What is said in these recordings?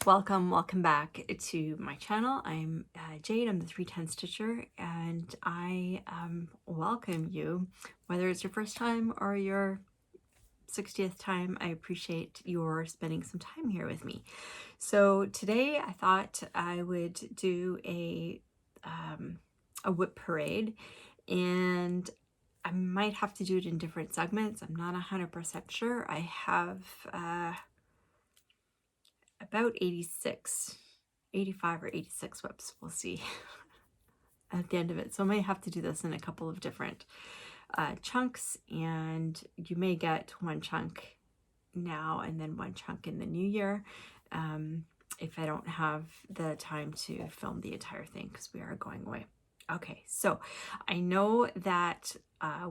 Welcome back to my channel. I'm Jade, I'm the 310 Stitcher, and I welcome you, whether it's your first time or your 60th time. I appreciate your spending some time here with me. So today I thought I would do a WIP parade, and I might have to do it in different segments. I'm not 100% sure. I have about 85 or 86 WIPs. We'll see at the end of it. So I may have to do this in a couple of different chunks, and you may get one chunk now and then one chunk in the new year if I don't have the time to film the entire thing, because we are going away. Okay, so I know that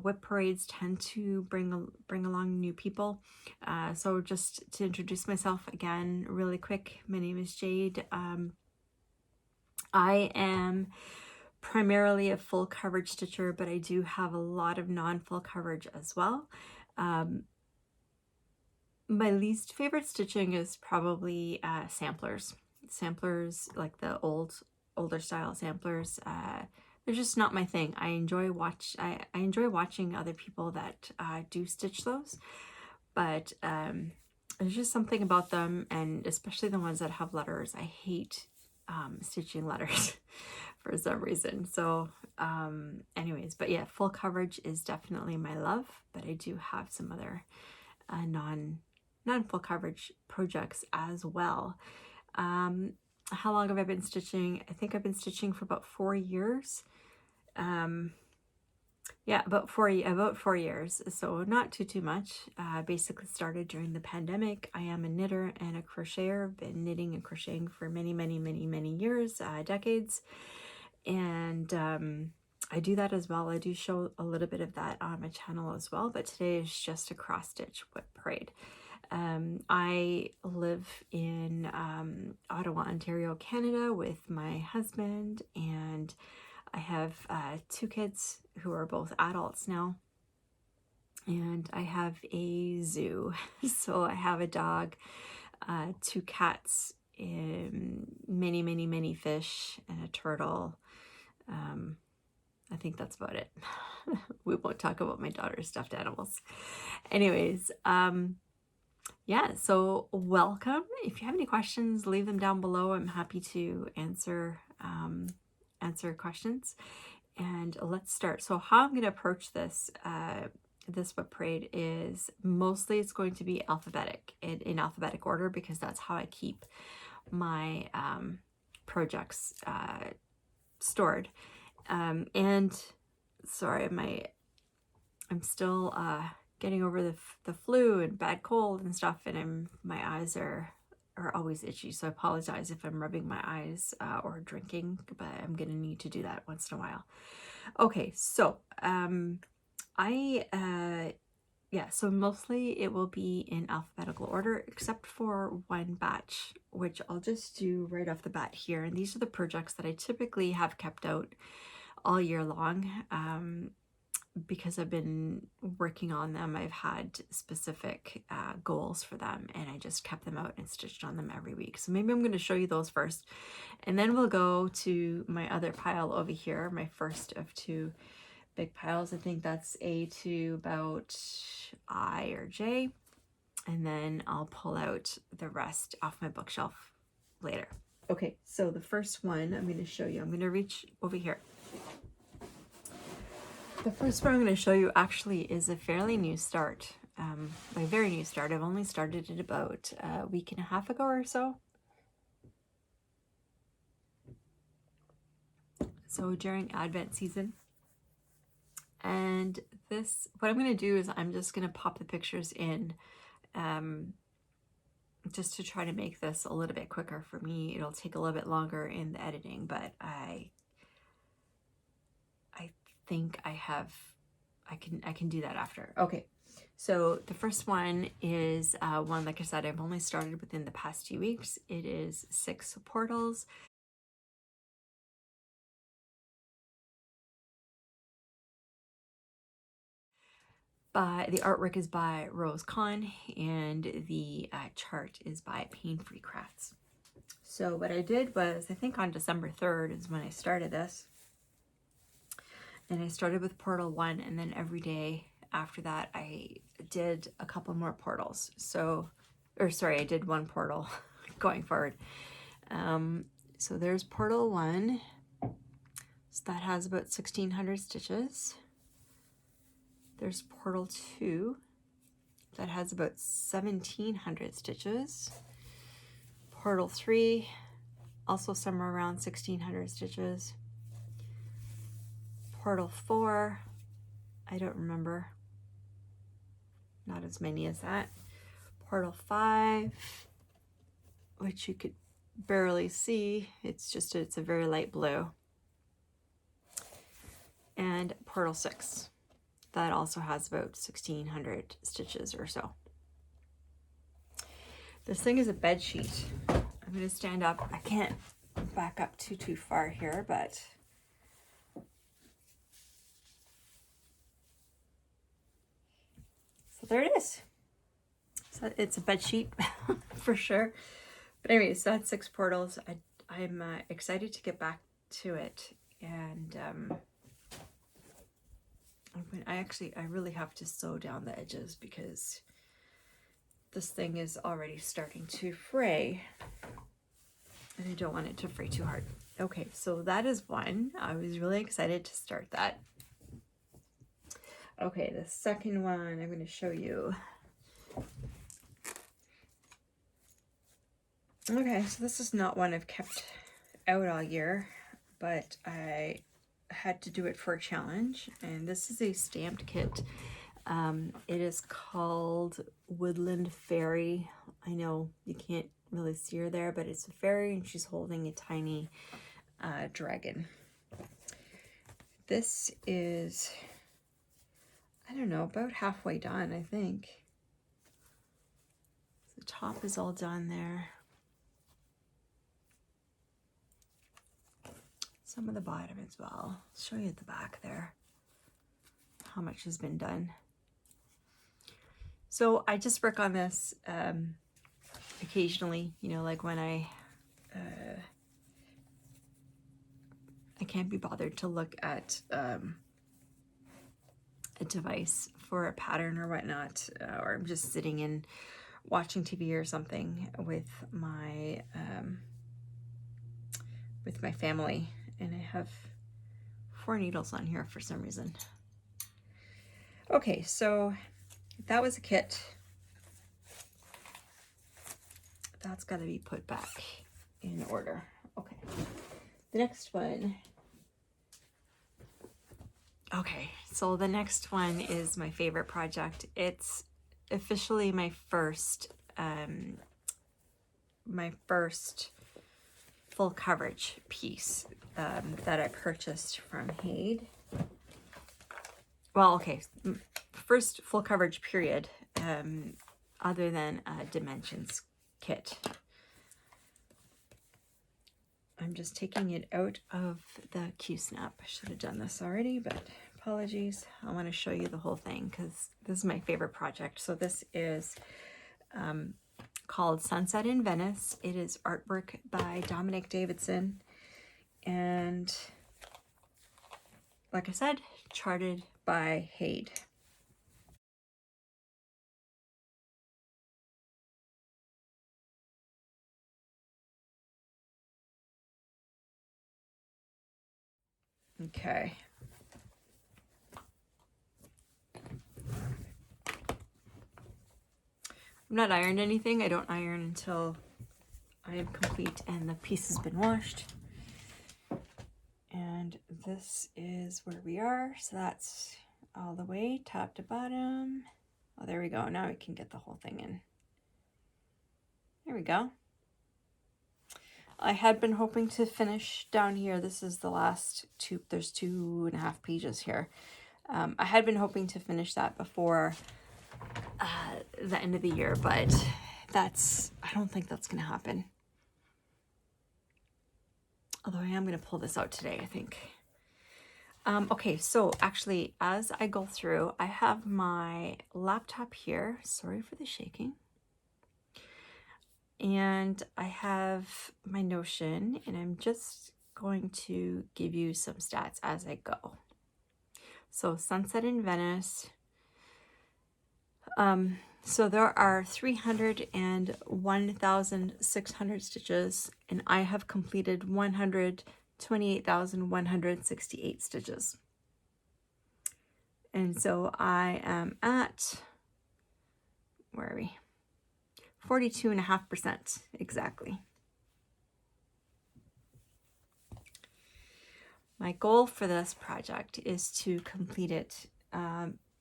WIP parades tend to bring along new people. So just to introduce myself again really quick, my name is Jade. I am primarily a full coverage stitcher, but I do have a lot of non-full coverage as well. My least favorite stitching is probably samplers. Samplers, like the older style samplers, they're just not my thing. I enjoy watching other people that do stitch those, but there's just something about them, and especially the ones that have letters. I hate stitching letters for some reason. So anyways, but yeah, full coverage is definitely my love, but I do have some other non-full coverage projects as well. How long have I been stitching? I think I've been stitching for about 4 years. Yeah, about 4 years, so not too much. Basically started during the pandemic. I am a knitter and a crocheter. I've been knitting and crocheting for many years, decades, and I do that as well. I do show a little bit of that on my channel as well, but today is just a cross stitch WIP parade. I live in Ottawa, Ontario, Canada with my husband, and I have 2 kids who are both adults now, and I have a zoo. So I have a dog, 2 cats, many fish, and a turtle. I think that's about it. We won't talk about my daughter's stuffed animals. Anyways, yeah, so welcome. If you have any questions, leave them down below. I'm happy to answer questions. And let's start. So how I'm going to approach this this WIP parade is mostly it's going to be in alphabetic order, because that's how I keep my projects stored. And sorry, I'm still getting over the flu and bad cold and stuff, and my eyes are always itchy, so I apologize if I'm rubbing my eyes or drinking, but I'm gonna need to do that once in a while. Okay, so so mostly it will be in alphabetical order, except for one batch, which I'll just do right off the bat here. And these are the projects that I typically have kept out all year long. Because I've been working on them, I've had specific goals for them, and I just kept them out and stitched on them every week. So maybe I'm going to show you those first, and then we'll go to my other pile over here, my first of 2 big piles. I think that's A to about I or J, and then I'll pull out the rest off my bookshelf later. Okay, so the first one I'm going to show you, I'm going to reach over here. The first one I'm going to show you actually is a fairly new start, my very new start. I've only started it about a week and a half ago or so. So during Advent season. And what I'm going to do is I'm just going to pop the pictures in just to try to make this a little bit quicker for me. It'll take a little bit longer in the editing, but I think I can do that after. Okay, so the first one is one, like I said, I've only started within the past 2 weeks. It is 6 portals. The artwork is by Rose Kahn, and the chart is by Pain Free Crafts. So what I did was, I think on December 3rd is when I started this. And I started with portal 1, and then every day after that I did a couple more portals. So, or sorry, I did 1 portal going forward. So there's portal 1. So that has about 1,600 stitches. There's portal 2 that has about 1,700 stitches. Portal 3, also somewhere around 1,600 stitches. Portal 4, I don't remember, not as many as that. Portal 5, which you could barely see, it's a very light blue. And portal 6, that also has about 1,600 stitches or so. This thing is a bed sheet. I'm going to stand up. I can't back up too far here, but so there it is. So it's a bed sheet for sure. But anyways, so that's 6 portals. I'm excited to get back to it, and I really have to sew down the edges because this thing is already starting to fray, and I don't want it to fray too hard. Okay, so that is 1. I was really excited to start that. Okay, the second one I'm going to show you. Okay, so this is not one I've kept out all year, but I had to do it for a challenge, and this is a stamped kit. It is called Woodland Fairy. I know you can't really see her there, but it's a fairy and she's holding a tiny dragon. This is, I don't know, about halfway done, I think. The top is all done there. Some of the bottom as well. I'll show you at the back there how much has been done. So I just work on this occasionally, you know, like when I can't be bothered to look at a device for a pattern or whatnot, or I'm just sitting and watching TV or something with my family, and I have 4 needles on here for some reason. Okay, so that was a kit. That's got to be put back in order. Okay, the next one. Okay, so the next one is my favorite project. It's officially my first full coverage piece that I purchased from Haid. Well, okay, first full coverage period, other than a dimensions kit. I'm just taking it out of the Q-snap. I should have done this already, but apologies. I want to show you the whole thing because this is my favorite project. So this is called Sunset in Venice. It is artwork by Dominic Davidson, and like I said, charted by Haid. Okay. I'm not ironed anything. I don't iron until I am complete and the piece has been washed. And this is where we are. So that's all the way top to bottom. Oh, there we go. Now we can get the whole thing in. There we go. I had been hoping to finish down here. This is the last 2, there's 2.5 pages here. I had been hoping to finish that before the end of the year, but I don't think that's going to happen. Although I am going to pull this out today, I think. Okay, so actually, as I go through, I have my laptop here. Sorry for the shaking. And I have my Notion, and I'm just going to give you some stats as I go. So Sunset in Venice. So there are 301,600 stitches, and I have completed 128,168 stitches. And so I am at, where are we? 42.5% exactly. My goal for this project is to complete it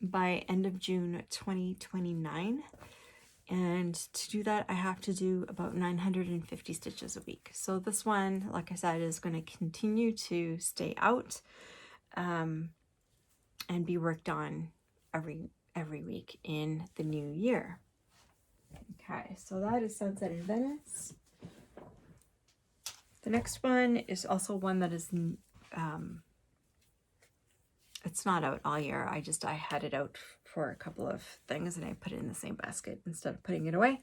by end of June 2029. And to do that, I have to do about 950 stitches a week. So this one, like I said, is going to continue to stay out and be worked on every week in the new year. Okay, so that is Sunset in Venice. The next one is also one that is, it's not out all year. I had it out for a couple of things and I put it in the same basket instead of putting it away.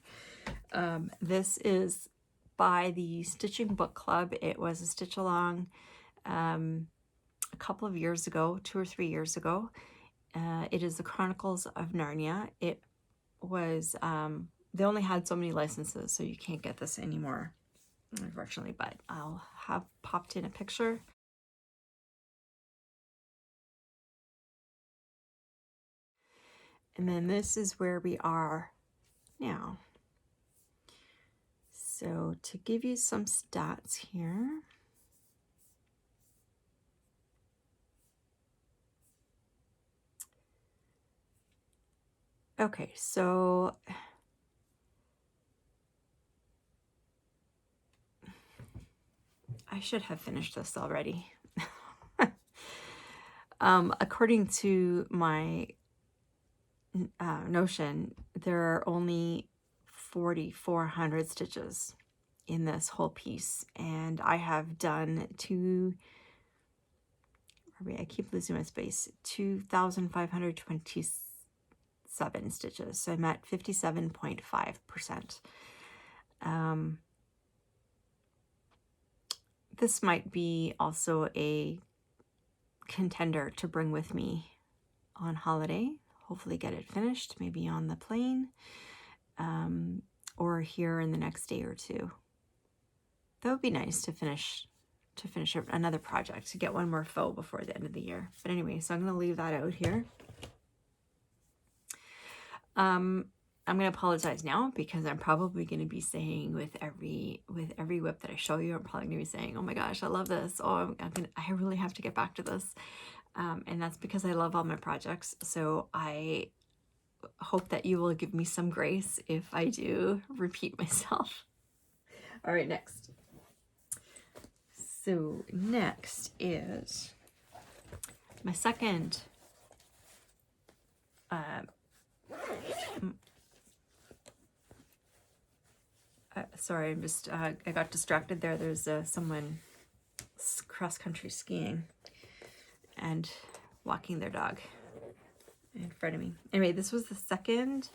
This is by the Stitching Book Club. It was a stitch along a couple of years ago, 2 or 3 years ago. It is the Chronicles of Narnia. It was, they only had so many licenses, so you can't get this anymore, unfortunately, but I'll have popped in a picture. And then this is where we are now. So to give you some stats here. Okay, so I should have finished this already. According to my Notion, there are only 4,400 stitches in this whole piece, and I have done I keep losing my space, 2,527 stitches, so I'm at 57.5%. This might be also a contender to bring with me on holiday. Hopefully get it finished, maybe on the plane, or here in the next day or two. That would be nice to finish another project, to get one more faux before the end of the year. But anyway, so I'm going to leave that out here. I'm going to apologize now because I'm probably going to be saying with every WIP that I show you, I'm probably going to be saying, oh my gosh, I love this. Oh, I really have to get back to this. And that's because I love all my projects. So I hope that you will give me some grace if I do repeat myself. All right, next. So next is my second sorry, I'm just I got distracted there. There's someone cross-country skiing and walking their dog in front of me. Anyway, this was the second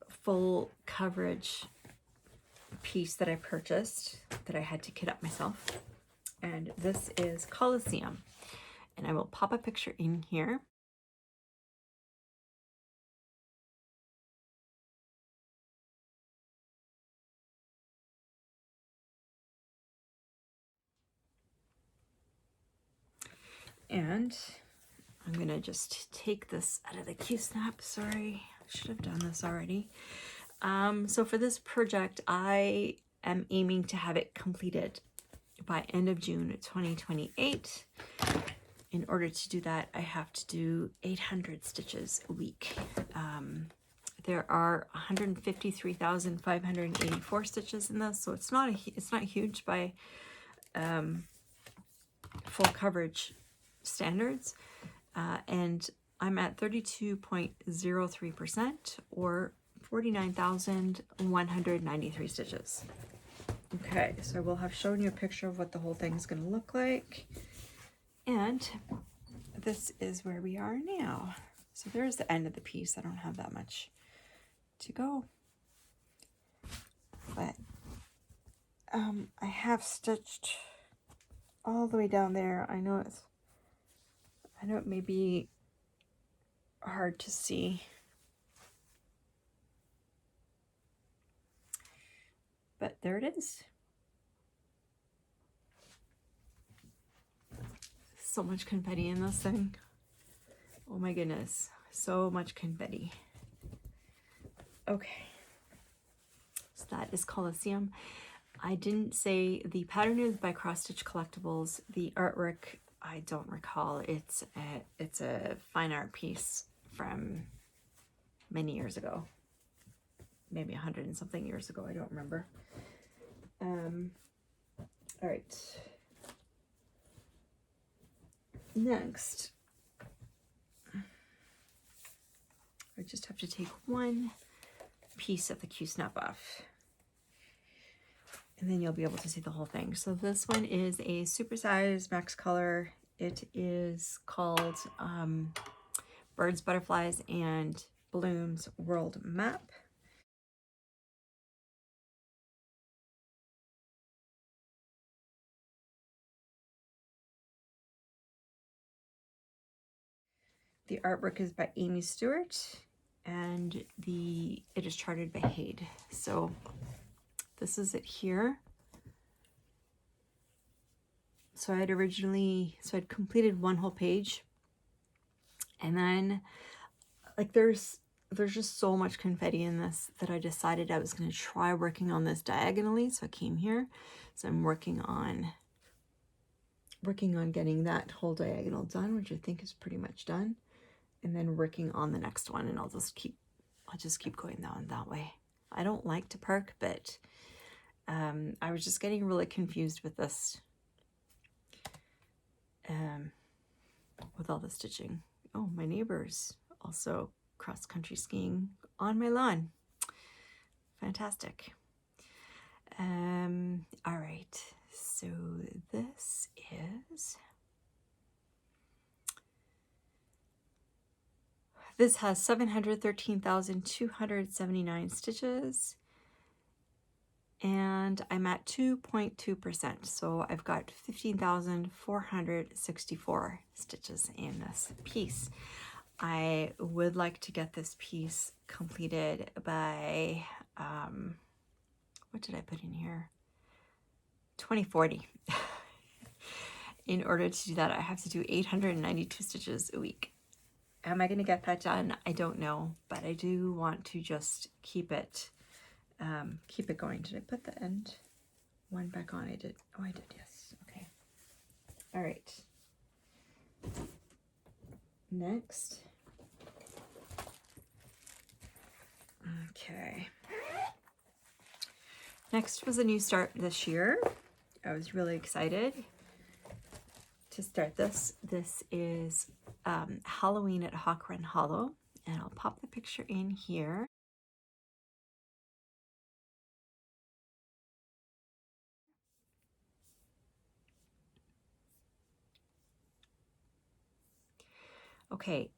full coverage piece that I purchased that I had to kit up myself, and this is Colosseum, and I will pop a picture in here. And I'm gonna just take this out of the Q-snap. Sorry, I should have done this already. So for this project, I am aiming to have it completed by end of June 2028. In order to do that, I have to do 800 stitches a week. There are 153,584 stitches in this, so it's not huge by full coverage standards, and I'm at 32.03%, or 49,193 stitches. Okay, so I will have shown you a picture of what the whole thing is going to look like, and this is where we are now. So there's the end of the piece. I don't have that much to go. half stitched all the way down there. I know it may be hard to see, but there it is. So much confetti in this thing. Oh my goodness, so much confetti. Okay, so that is Colosseum. I didn't say the pattern is by Cross Stitch Collectibles. The artwork, I don't recall. It's a fine art piece from many years ago, maybe 100 and something years ago. I don't remember. All right. Next, I just have to take one piece of the Q-snap off, and then you'll be able to see the whole thing. So this one is a supersized max color. It is called Birds, Butterflies, and Blooms World Map. The artwork is by Amy Stewart, and it is charted by Haid. So this is it here. So I'd completed one whole page, and then like there's just so much confetti in this that I decided I was going to try working on this diagonally. So I came here. So I'm working on getting that whole diagonal done, which I think is pretty much done, and then working on the next one, and I'll just keep going down that way. I don't like to park, but I was just getting really confused with this, with all the stitching. Oh, my neighbor's also cross-country skiing on my lawn. Fantastic. All right, so this has 713,279 stitches, and I'm at 2.2%, so I've got 15,464 stitches in this piece. I would like to get this piece completed by, what did I put in here? 2040. In order to do that, I have to do 892 stitches a week. Am I going to get that done? I don't know, but I do want to just keep it going. Did I put the end one back on? I did. Oh, I did. Yes. Okay. All right. Next. Okay. Next was a new start this year. I was really excited to start this. This is Halloween at Hawk Run Hollow, and I'll pop the picture in here. Okay,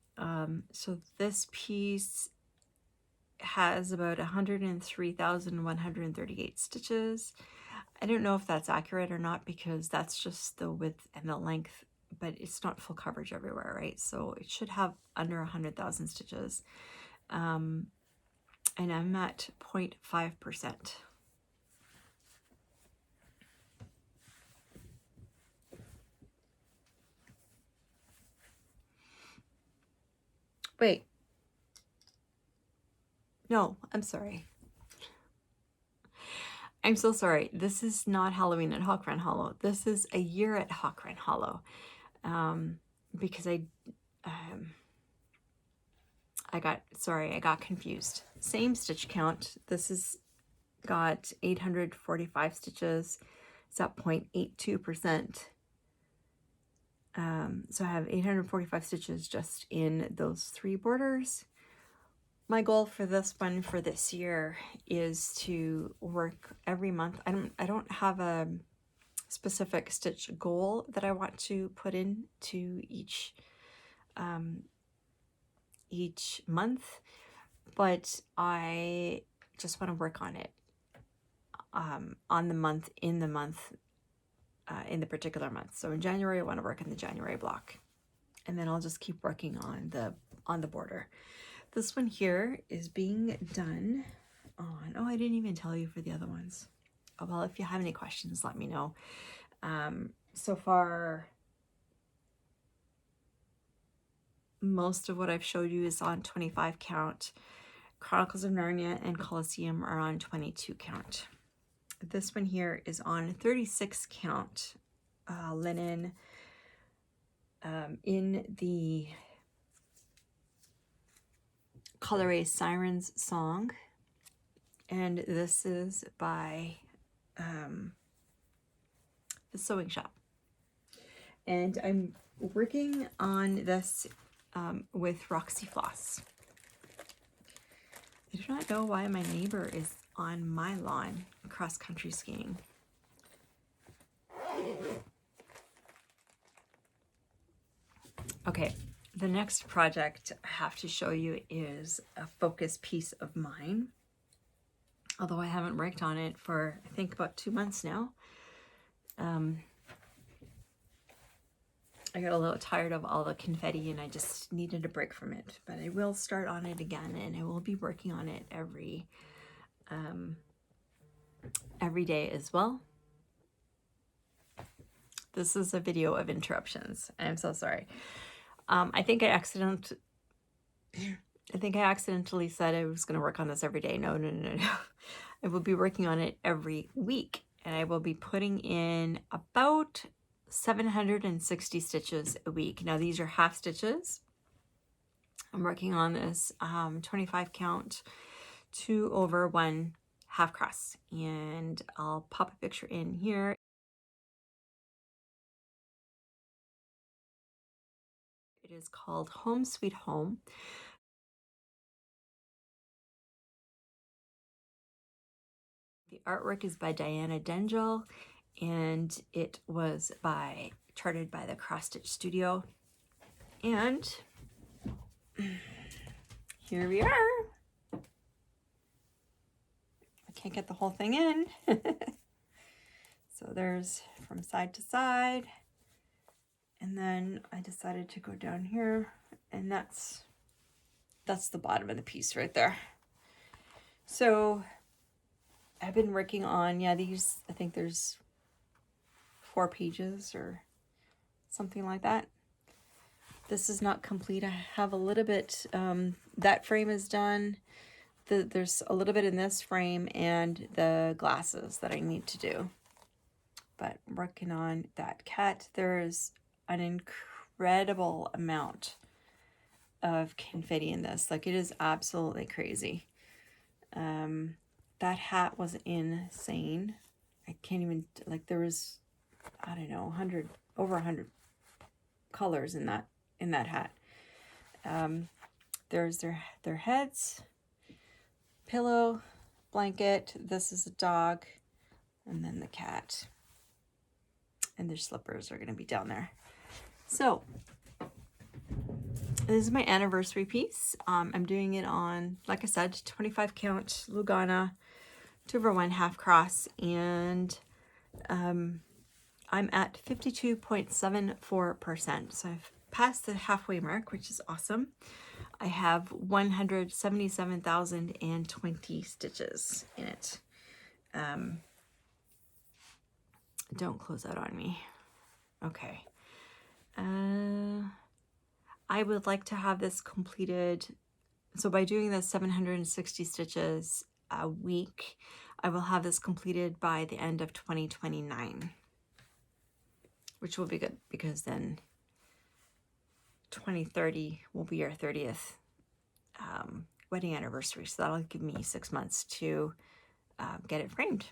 so this piece has about 103,138 stitches. I don't know if that's accurate or not, because that's just the width and the length, but it's not full coverage everywhere, right? So it should have under 100,000 stitches. And I'm at 0.5%. Wait. No, I'm sorry. I'm so sorry. This is not Halloween at Hawk Run Hollow. This is a year at Hawk Run Hollow. Because I got confused. Same stitch count. This has got 845 stitches. It's at 0.82%. So I have 845 stitches just in those 3 borders. My goal for this one for this year is to work every month. I don't have a specific stitch goal that I want to put into each month, but I just want to work on it. on the month, in the particular month. So in January, I want to work in the January block, and then I'll just keep working on the border. This one here is being done on, oh, I didn't even tell you for the other ones. Oh, well, if you have any questions, let me know. So far, most of what I've showed you is on 25 count. Chronicles of Narnia and Colosseum are on 22 count. This one here is on 36 count linen in the Colorway Sirens song. And this is by the Sewing Shop. And I'm working on this with Roxy Floss. I do not know why my neighbor is on my lawn cross-country skiing. Okay, the next project I have to show you is a focus piece of mine. Although I haven't worked on it for, I think, about 2 months now. I got a little tired of all the confetti and I just needed a break from it. But I will start on it again, and I will be working on it every day as well. This is a video of interruptions. I'm so sorry. I think I accidentally said I was going to work on this every day. No. I will be working on it every week, and I will be putting in about 760 stitches a week. Now these are half stitches. I'm working on this 25 count 2/1 half cross, and I'll pop a picture in here. It is called Home Sweet Home. The artwork is by Diana Dengel, and it was charted by the Cross Stitch Studio. And here we are. I can't get the whole thing in. So there's from side to side. And then I decided to go down here, and that's the bottom of the piece right there. So I've been working on, these, I think there's 4 pages or something like that. This is not complete. I have a little bit, that frame is done. There's a little bit in this frame and the glasses that I need to do. But I'm working on that cat. There's an incredible amount of confetti in this. Like, it is absolutely crazy. That hat was insane. I can't even, like, there was, I don't know, over 100 colors in that hat. There's their heads, pillow, blanket. This is a dog, and then the cat. And their slippers are going to be down there. So this is my anniversary piece. I'm doing it on, like I said, 25 count Lugana 2/1 half cross, and I'm at 52.74%. So I've passed the halfway mark, which is awesome. I have 177,020 stitches in it. Don't close out on me. Okay. I would like to have this completed. So by doing the 760 stitches a week, I will have this completed by the end of 2029, which will be good, because then 2030 will be our 30th wedding anniversary. So that'll give me 6 months to get it framed.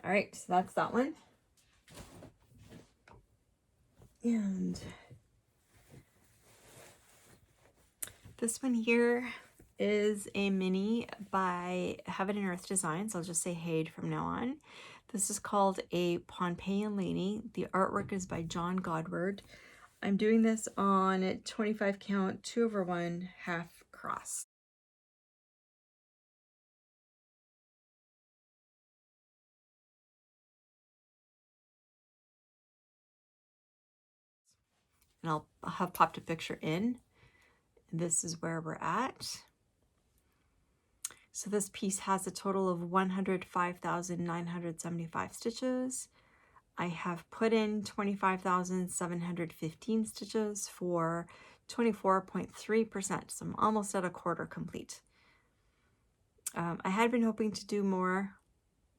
All right, so that's that one. And this one here is a mini by Heaven and Earth Designs. I'll just say Hade from now on. This is called a Pohnpeian Lady. The artwork is by John Godward. I'm doing this on 25 count 2/1 half cross. and I'll have popped a picture in. This is where we're at. So this piece has a total of 105,975 stitches. I have put in 25,715 stitches for 24.3%, so I'm almost at a quarter complete. I had been hoping to do more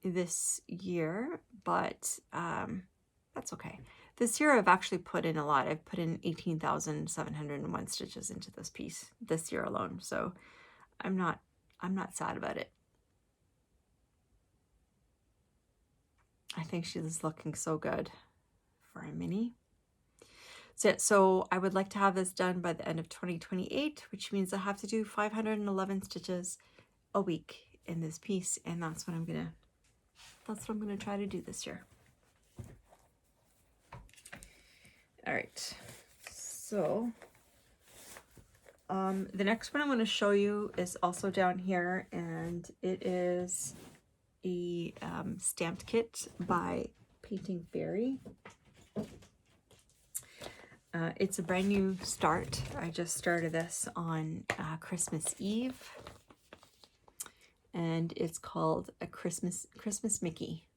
this year, but that's okay. This year I've actually put in a lot. I've put in 18,701 stitches into this piece this year alone, so I'm not sad about it. I think she's looking so good for a mini. So I would like to have this done by the end of 2028, which means I have to do 511 stitches a week in this piece, and that's what I'm gonna try to do this year. All right, so the next one I'm going to show you is also down here, and it is a stamped kit by Painting Fairy. It's a brand new start. I just started this on Christmas Eve, and it's called a Christmas Mickey.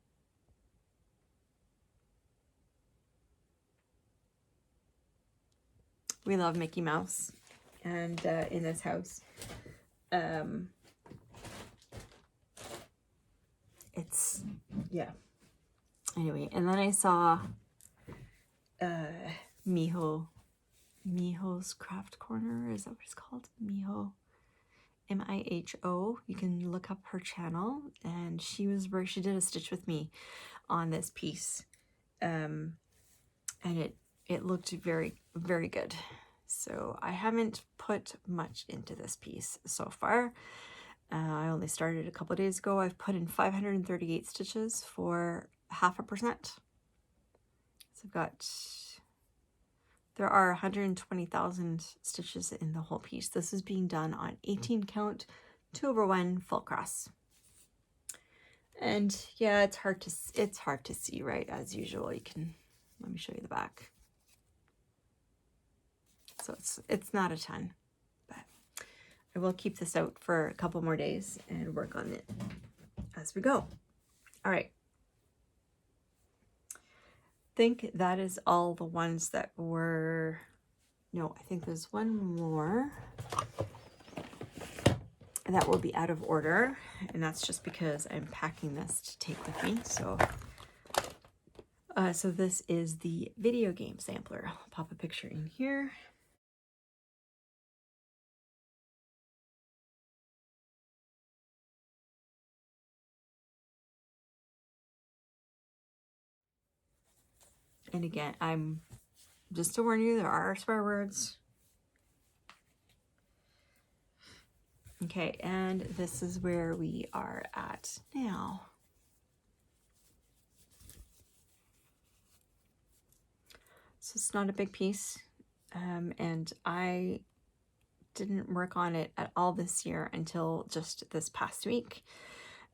We love Mickey Mouse, and in this house, it's, yeah. Anyway, and then I saw Miho's Craft Corner. Is that what it's called? Miho, M-I-H-O. You can look up her channel, and she did a stitch with me on this piece, and it looked very, very good. So I haven't put much into this piece so far. I only started a couple of days ago. I've put in 538 stitches for 0.5%. So there are 120,000 stitches in the whole piece. This is being done on 18 count, 2/1 full cross. And yeah, it's hard to see, right? As usual. Let me show you the back. So it's not a ton, but I will keep this out for a couple more days and work on it as we go. All right. I think that is all the ones that were, no, I think there's one more that will be out of order, and that's just because I'm packing this to take with me. So so this is the video game sampler. I'll pop a picture in here. And again, I'm just to warn you, there are swear words. Okay, and this is where we are at now. So it's not a big piece, and I didn't work on it at all this year until just this past week,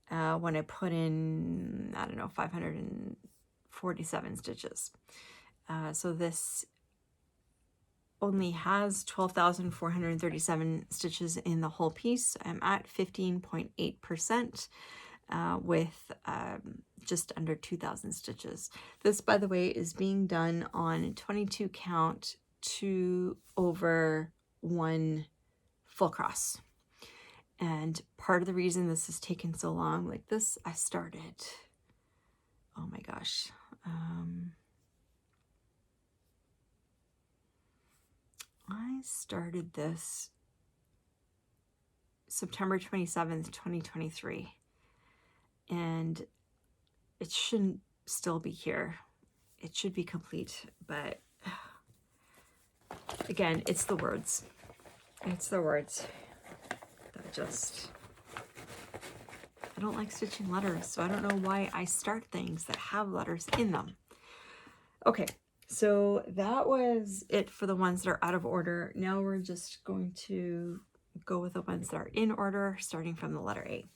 when I put in, I don't know, 547 stitches. So this only has 12,437 stitches in the whole piece. I'm at 15.8%, with just under 2,000 stitches. This, by the way, is being done on 22 count, 2/1 full cross. And part of the reason this has taken so long, like this, I started, oh my gosh, I started this September 27th, 2023, and it shouldn't still be here. It should be complete, but again, it's the words. It's the words that just, I don't like stitching letters, so I don't know why I start things that have letters in them. Okay, so that was it for the ones that are out of order. Now we're just going to go with the ones that are in order, starting from the letter A.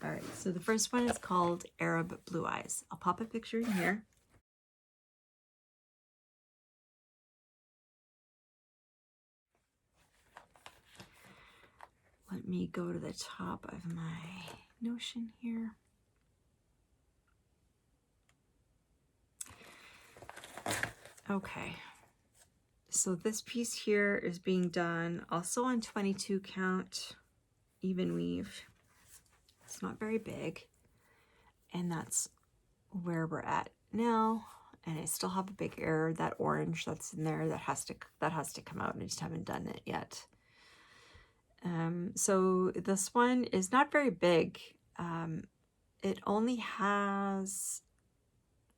All right, so the first one is called Arab Blue Eyes. I'll pop a picture in here. let me go to the top of my Notion here. Okay, so this piece here is being done also on 22 count even weave. It's not very big, and that's where we're at now. And I still have a big error, that orange that's in there that has to come out, and I just haven't done it yet. So this one is not very big. It only has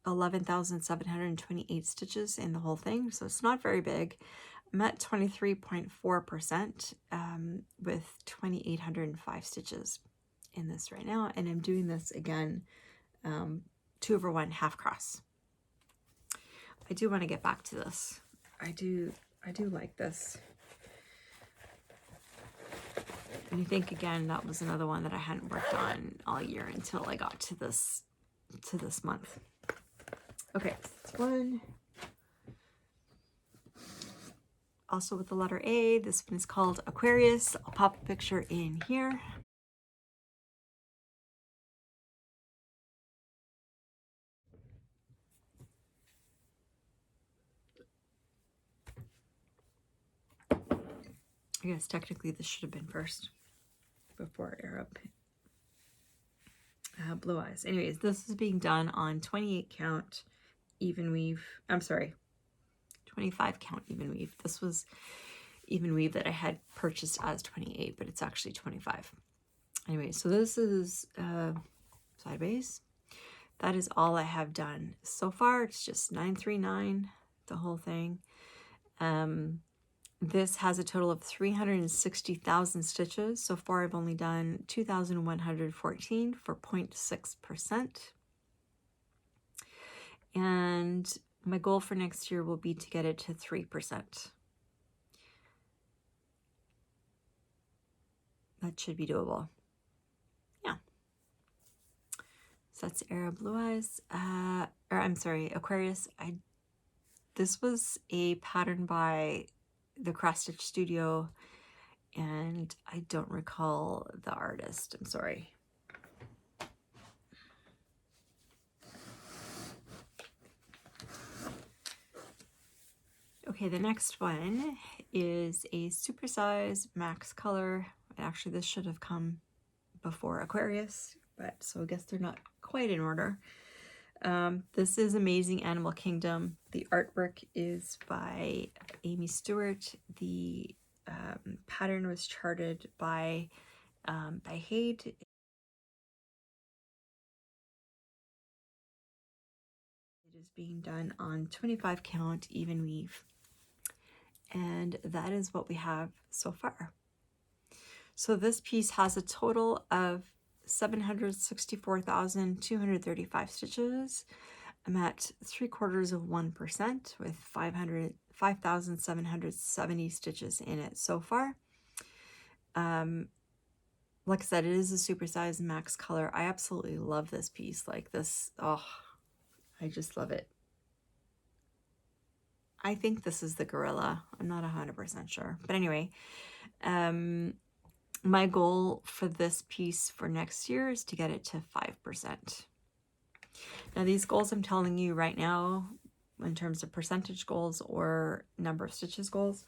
11,728 stitches in the whole thing, so it's not very big. I'm at 23.4% with 2,805 stitches in this right now, and I'm doing this again 2/1 half cross. I do want to get back to this. I do like this. And I think again that was another one that I hadn't worked on all year until I got to this month. Okay, this one. Also with the letter A, this one is called Aquarius. I'll pop a picture in here. I guess technically this should have been first before Arab Blue Eyes. Anyways, this is being done on 28 count even weave. I'm sorry, 25 count even weave. This was even weave that I had purchased as 28, but it's actually 25. Anyway, so this is sideways. That is all I have done so far. It's just 939, the whole thing. This has a total of 360,000 stitches. So far I've only done 2,114 for 0.6%. And my goal for next year will be to get it to 3%. That should be doable. Yeah. So that's Arab Blue Eyes. Or I'm sorry, Aquarius. This was a pattern by the Cross Stitch Studio, and I don't recall the artist. I'm sorry. Okay, the next one is a supersize max color. Actually, this should have come before Aquarius, but so I guess they're not quite in order. This is Amazing Animal Kingdom. The artwork is by Amy Stewart. The pattern was charted by Haid. It is being done on 25 count even weave. And that is what we have so far. So this piece has a total of 764,235 stitches. I'm at 0.75% with 5,770 stitches in it so far. Like I said, it is a supersized max color. I absolutely love this piece. Like this, oh, I just love it. I think this is the gorilla. I'm not 100% sure. But anyway, my goal for this piece for next year is to get it to 5%. Now these goals I'm telling you right now, in terms of percentage goals or number of stitches goals,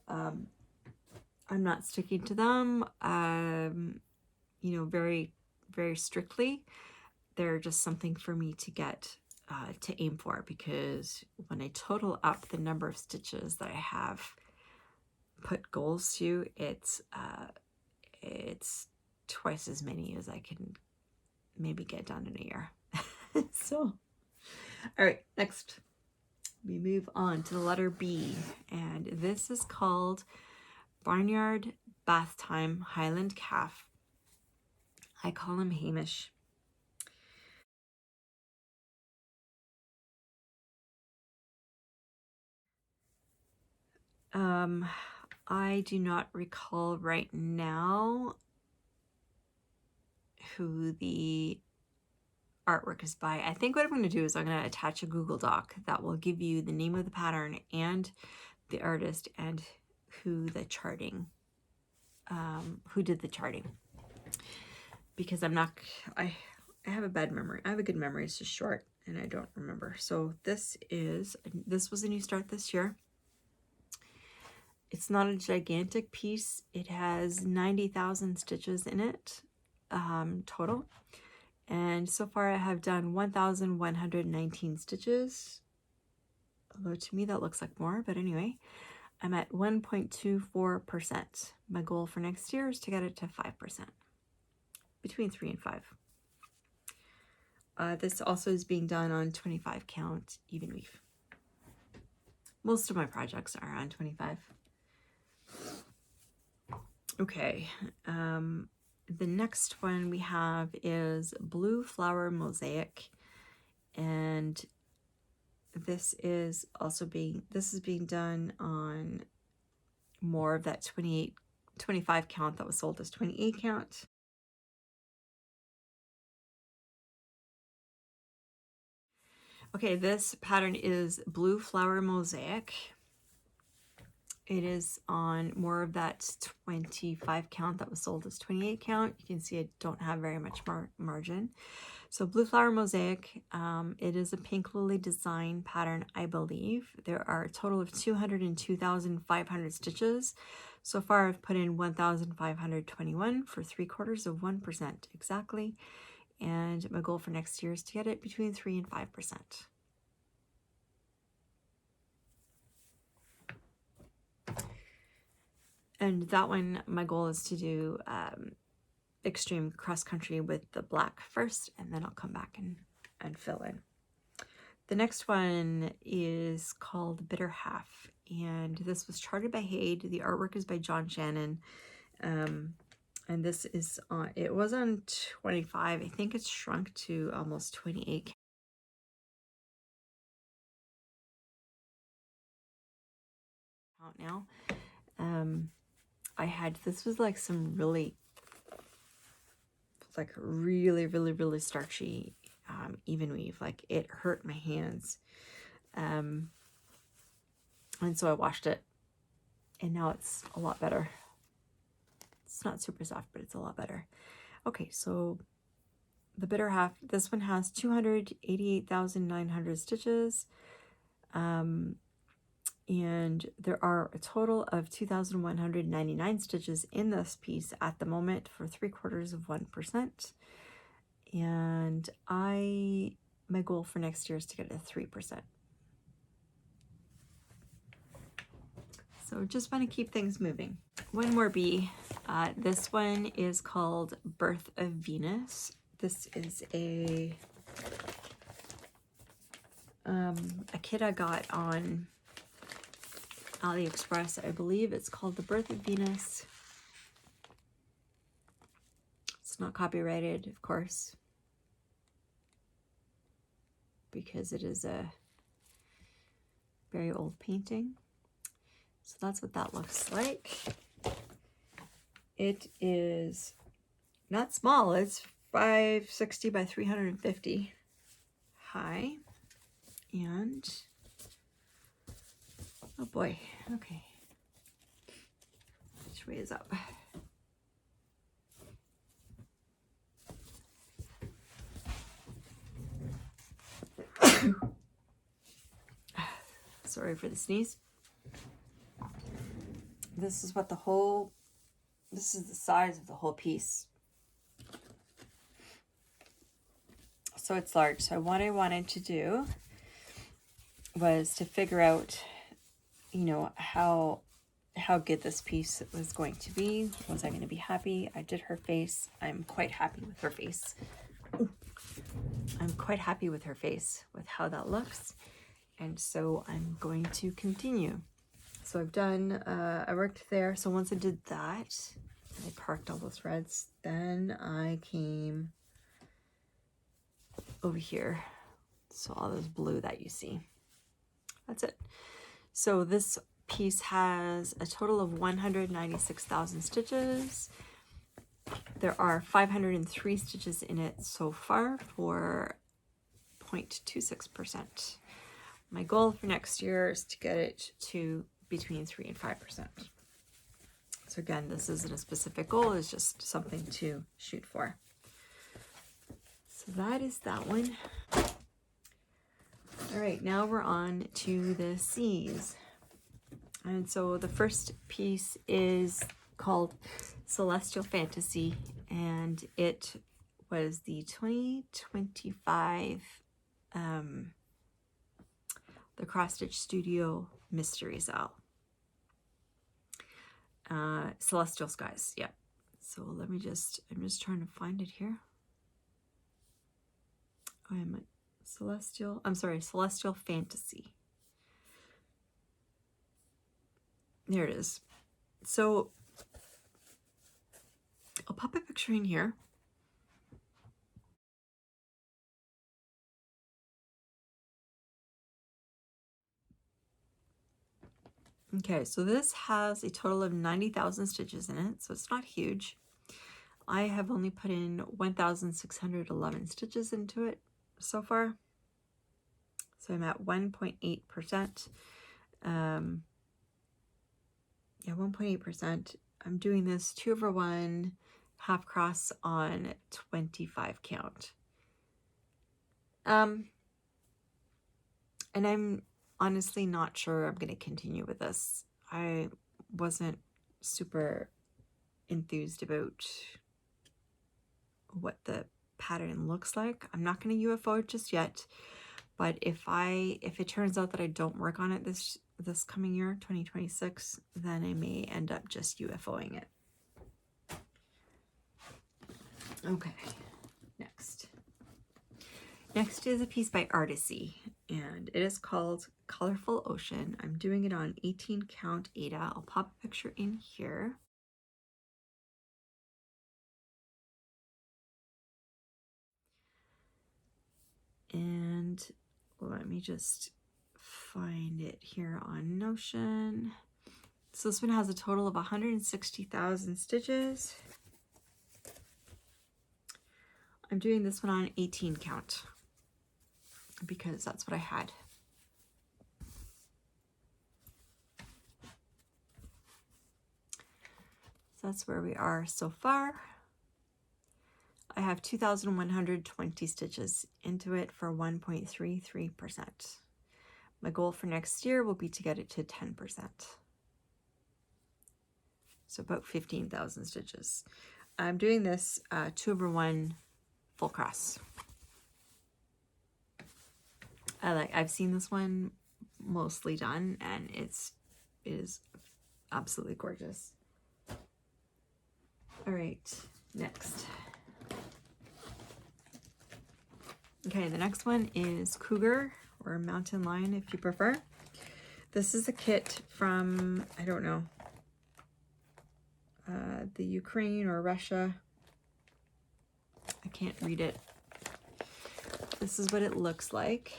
I'm not sticking to them, you know, very, very strictly. They're just something for me to get, to aim for, because when I total up the number of stitches that I have put goals to, it's twice as many as I can maybe get done in a year. So, all right, next we move on to the letter B, and this is called Barnyard Bath Time Highland Calf. I call him Hamish. I do not recall right now who the artwork is by. I think what I'm going to do is I'm going to attach a Google Doc that will give you the name of the pattern and the artist and who the charting who did the charting, because I have a bad memory. I have a good memory, it's just short and I don't remember. So this was a new start this year. It's not a gigantic piece. It has 90,000 stitches in it total. And so far I have done 1,119 stitches. Although to me that looks like more, but anyway, I'm at 1.24%. My goal for next year is to get it to 5%, between 3 and 5. This also is being done on 25 count even weave. Most of my projects are on 25. Okay, the next one we have is Blue Flower Mosaic, and this is being done on more of that 25 count that was sold as 28 count. Okay, this pattern is Blue Flower Mosaic. It is on more of that 25 count that was sold as 28 count. You can see I don't have very much margin. So Blue Flower Mosaic, it is a pink lily design pattern, I believe. There are a total of 202,500 stitches. So far I've put in 1,521 for 0.75% exactly. And my goal for next year is to get it between 3 and 5%. And that one, my goal is to do extreme cross country with the black first, and then I'll come back and fill in. The next one is called Bitter Half, and this was charted by Haid. The artwork is by John Shannon. And this is on, it was on 25. I think it's shrunk to almost 28 count now. This was like some really starchy even weave. Like, it hurt my hands. And so I washed it, and now it's a lot better. It's not super soft, but it's a lot better. Okay, so the Bitter Half, this one has 288,900 stitches. And there are a total of 2,199 stitches in this piece at the moment for 0.75%. And my goal for next year is to get it to 3%. So just want to keep things moving. One more bee. This one is called Birth of Venus. This is a kit I got on AliExpress. I believe it's called the Birth of Venus. It's not copyrighted, of course, because it is a very old painting. So that's what that looks like. It is not small. It's 560 by 350 high. And oh boy, okay. Which way is up? Sorry for the sneeze. This is the size of the whole piece. So it's large. So what I wanted to do was to figure out, you know, how good this piece was going to be. Was I going to be happy? I did her face. I'm quite happy with her face. I'm quite happy with her face, with how that looks. And so I'm going to continue. So I've done, I worked there. So once I did that, I parked all those threads. Then I came over here. So all this blue that you see. That's it. So this piece has a total of 196,000 stitches. There are 503 stitches in it so far for 0.26%. My goal for next year is to get it to between 3 and 5%. So again, this isn't a specific goal, it's just something to shoot for. So that is that one. All right, now we're on to the C's. And so the first piece is called Celestial Fantasy, and it was the 2025 the Cross Stitch Studio Mystery Cell. Celestial Skies, yeah. So let me just, I'm just trying to find it here. Oh, I'm at Celestial, I'm sorry, Celestial Fantasy. There it is. So I'll pop a picture in here. Okay, so this has a total of 90,000 stitches in it, so it's not huge. I have only put in 1,611 stitches into it so far. So I'm at 1.8%. Yeah, 1.8%. I'm doing this 2/1 half cross on 25 count. And I'm honestly not sure I'm going to continue with this. I wasn't super enthused about what the pattern looks like. I'm not going to UFO it just yet, but if it turns out that I don't work on it this coming year, 2026, then I may end up just UFOing it. Okay, next is a piece by Artisy, and it is called Colorful Ocean. I'm doing it on 18 count Ada. I'll pop a picture in here. And let me just find it here on Notion. So this one has a total of 160,000 stitches. I'm doing this one on 18 count because that's what I had. So that's where we are so far. I have 2,120 stitches into it for 1.33%. My goal for next year will be to get it to 10%. So about 15,000 stitches. I'm doing this 2/1 full cross. I've seen this one mostly done, and it is absolutely gorgeous. All right, next. Okay, the next one is Cougar, or Mountain Lion if you prefer. This is a kit from, I don't know, the Ukraine or Russia. I can't read it. This is what it looks like.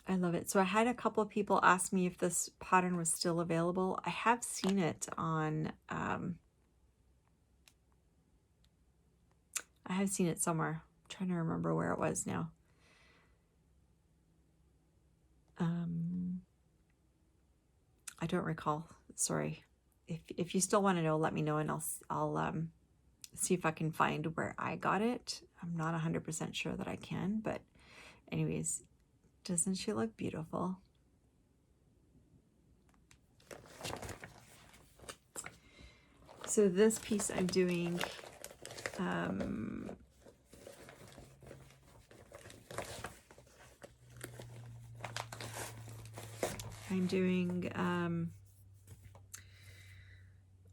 I love it. So I had a couple of people ask me if this pattern was still available. I have seen it on, I have seen it somewhere. I'm trying to remember where it was now. I don't recall. Sorry. If you still want to know, let me know, and I'll see if I can find where I got it. I'm not 100% sure that I can, but anyways, doesn't she look beautiful? So this piece I'm doing,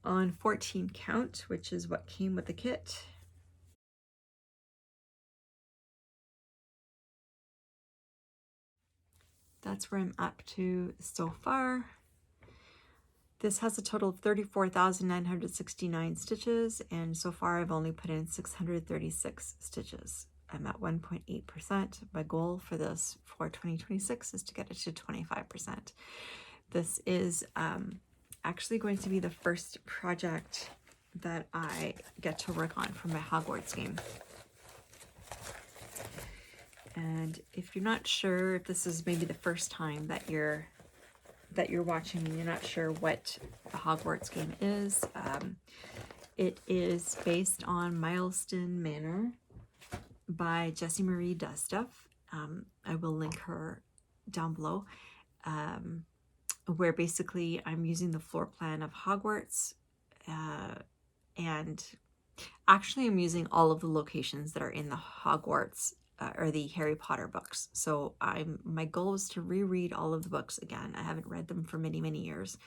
on 14 count, which is what came with the kit. That's where I'm up to so far. This has a total of 34,969 stitches, and so far I've only put in 636 stitches. I'm at 1.8%. My goal for this for 2026 is to get it to 25%. This is actually going to be the first project that I get to work on for my Hogwarts game. And if you're not sure if this is maybe the first time that you're that you're watching and you're not sure what the Hogwarts game is, it is based on Milestone Manor by Jessie Marie Does Stuff. I will link her down below, where basically I'm using the floor plan of Hogwarts, and actually I'm using all of the locations that are in the Hogwarts or the Harry Potter books. So my goal is to reread all of the books again. I haven't read them for many, many years.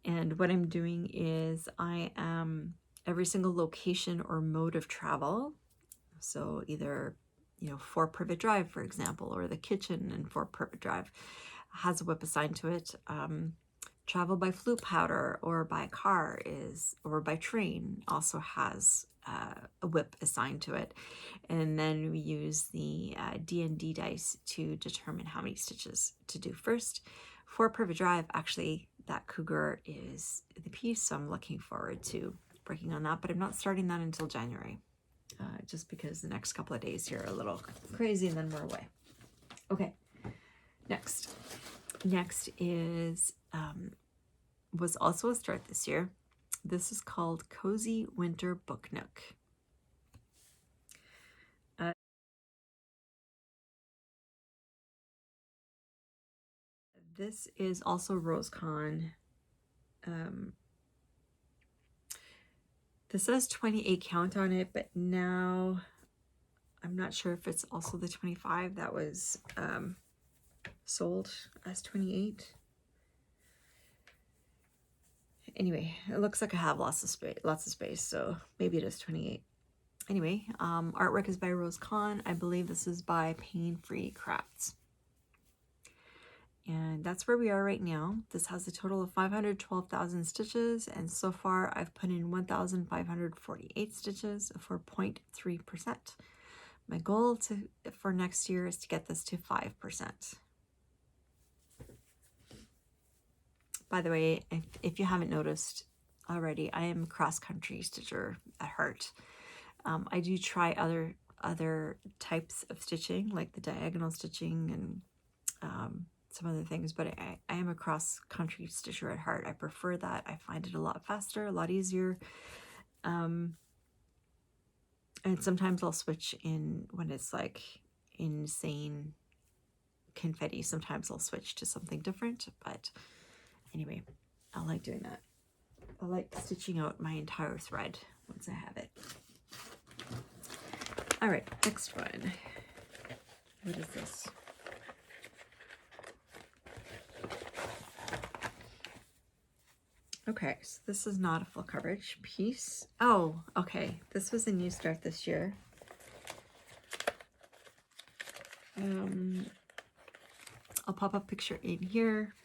And what I'm doing is I am every single location or mode of travel. So either, Fort Privet Drive, for example, or the kitchen in Fort Privet Drive has a WIP assigned to it. Travel by flute powder or by car or by train also has a WIP assigned to it. And then we use the D&D dice to determine how many stitches to do first. For Privet Drive, actually, that cougar is the piece, so I'm looking forward to working on that, but I'm not starting that until January, just because the next couple of days here are a little crazy and then we're away. Okay, next is was also a start this year. This is called Cozy Winter Book Nook. This is also RoseCon. This says 28 count on it, but now I'm not sure if it's also the 25 that was sold as 28. Anyway, it looks like I have lots of space, so maybe it is 28. Anyway, artwork is by Rose Kahn. I believe this is by Pain Free Crafts. And that's where we are right now. This has a total of 512,000 stitches, and so far I've put in 1,548 stitches for 0.3%. My goal for next year is to get this to 5%. By the way, if you haven't noticed already, I am a cross-country stitcher at heart. I do try other types of stitching, like the diagonal stitching and some other things, but I am a cross-country stitcher at heart. I prefer that. I find it a lot faster, a lot easier. And sometimes I'll switch in when it's like insane confetti. Sometimes I'll switch to something different, but anyway, I like doing that. I like stitching out my entire thread once I have it. All right, next one. What is this? Okay, so this is not a full coverage piece. Oh, okay. This was a new start this year. I'll pop a picture in here.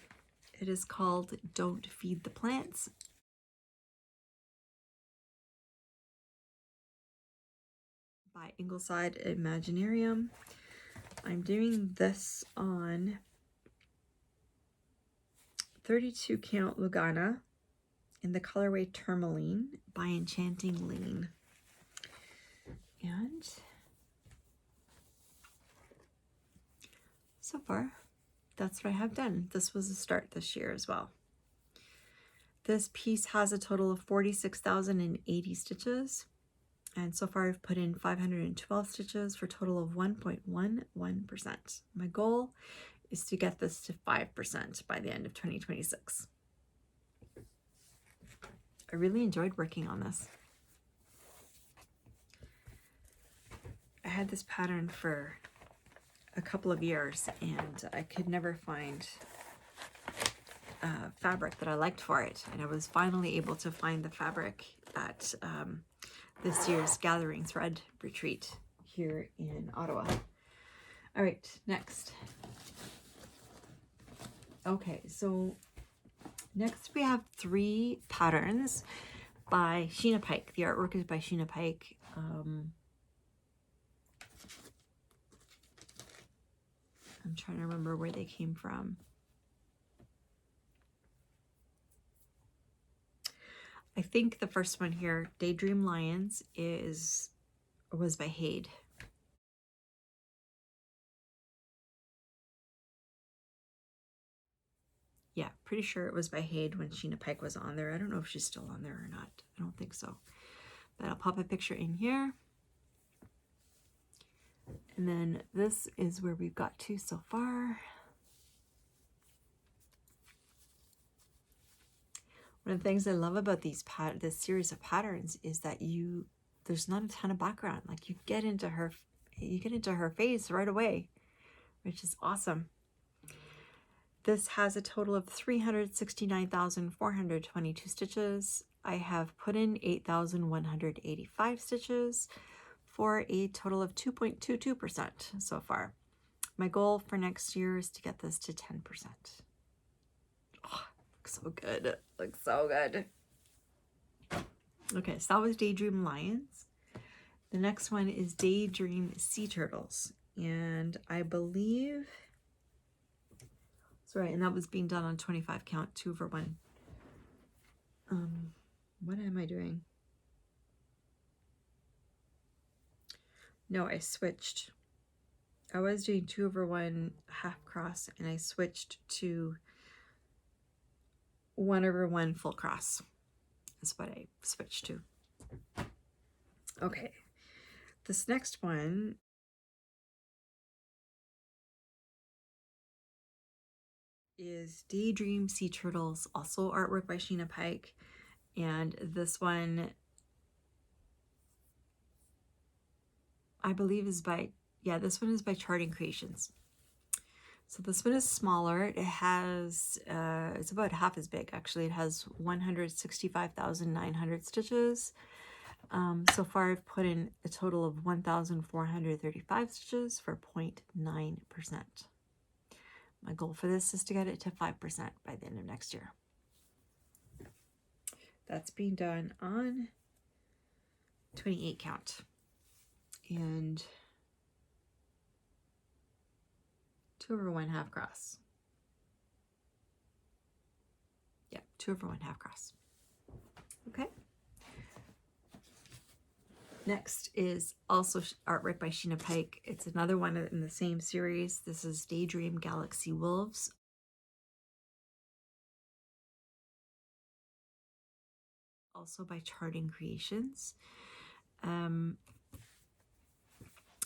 It is called Don't Feed the Plants by Ingleside Imaginarium. I'm doing this on 32 count Lugana in the colorway Tourmaline by Enchanting Lean. And so far, that's what I have done. This was a start this year as well. This piece has a total of 46,080 stitches. And so far I've put in 512 stitches for a total of 1.11%. My goal is to get this to 5% by the end of 2026. I really enjoyed working on this. I had this pattern for a couple of years and I could never find fabric that I liked for it. And I was finally able to find the fabric at this year's Gathering Thread retreat here in Ottawa. All right, next. Okay, so next we have 3 patterns by Sheena Pike. The artwork is by Sheena Pike. I'm trying to remember where they came from. I think the first one here, Daydream Lions, was by Hade. Yeah, pretty sure it was by Haid when Sheena Pike was on there. I don't know if she's still on there or not. I don't think so. But I'll pop a picture in here. And then this is where we've got to so far. One of the things I love about this series of patterns is that there's not a ton of background. Like you get into her face right away, which is awesome. This has a total of 369,422 stitches. I have put in 8,185 stitches for a total of 2.22% so far. My goal for next year is to get this to 10%. Oh, looks so good. It looks so good. Okay, so that was Daydream Lions. The next one is Daydream Sea Turtles. And I believe, sorry, and that was being done on 25 count, 2/1. What am I doing? No, I switched. I was doing 2/1 half cross and I switched to 1/1 full cross. That's what I switched to. Okay, this next one is Daydream Sea Turtles, also artwork by Sheena Pike. And this one, I believe is by, yeah, this one is by Charting Creations. So this one is smaller. It has, it's about half as big actually. It has 165,900 stitches. So far I've put in a total of 1,435 stitches for 0.9%. My goal for this is to get it to 5% by the end of next year. That's being done on 28 count. And 2/1 half cross. Yeah, 2/1 half cross. Okay. Next is also artwork by Sheena Pike. It's another one in the same series. This is Daydream Galaxy Wolves. Also by Charting Creations.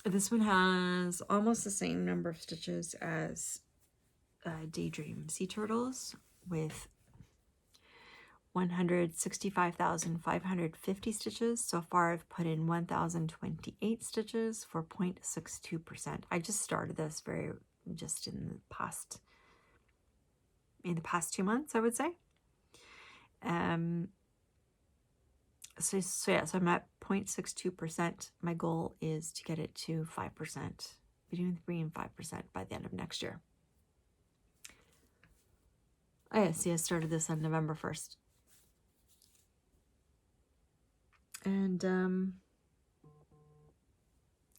This one has almost the same number of stitches as Daydream Sea Turtles with 165,550 stitches. So far I've put in 1,028 stitches for 0.62%. I just started this just in the past 2 months, I would say. So I'm at 0.62%. My goal is to get it to 5%, between 3 and 5% by the end of next year. Oh yeah, see, I started this on November 1st. And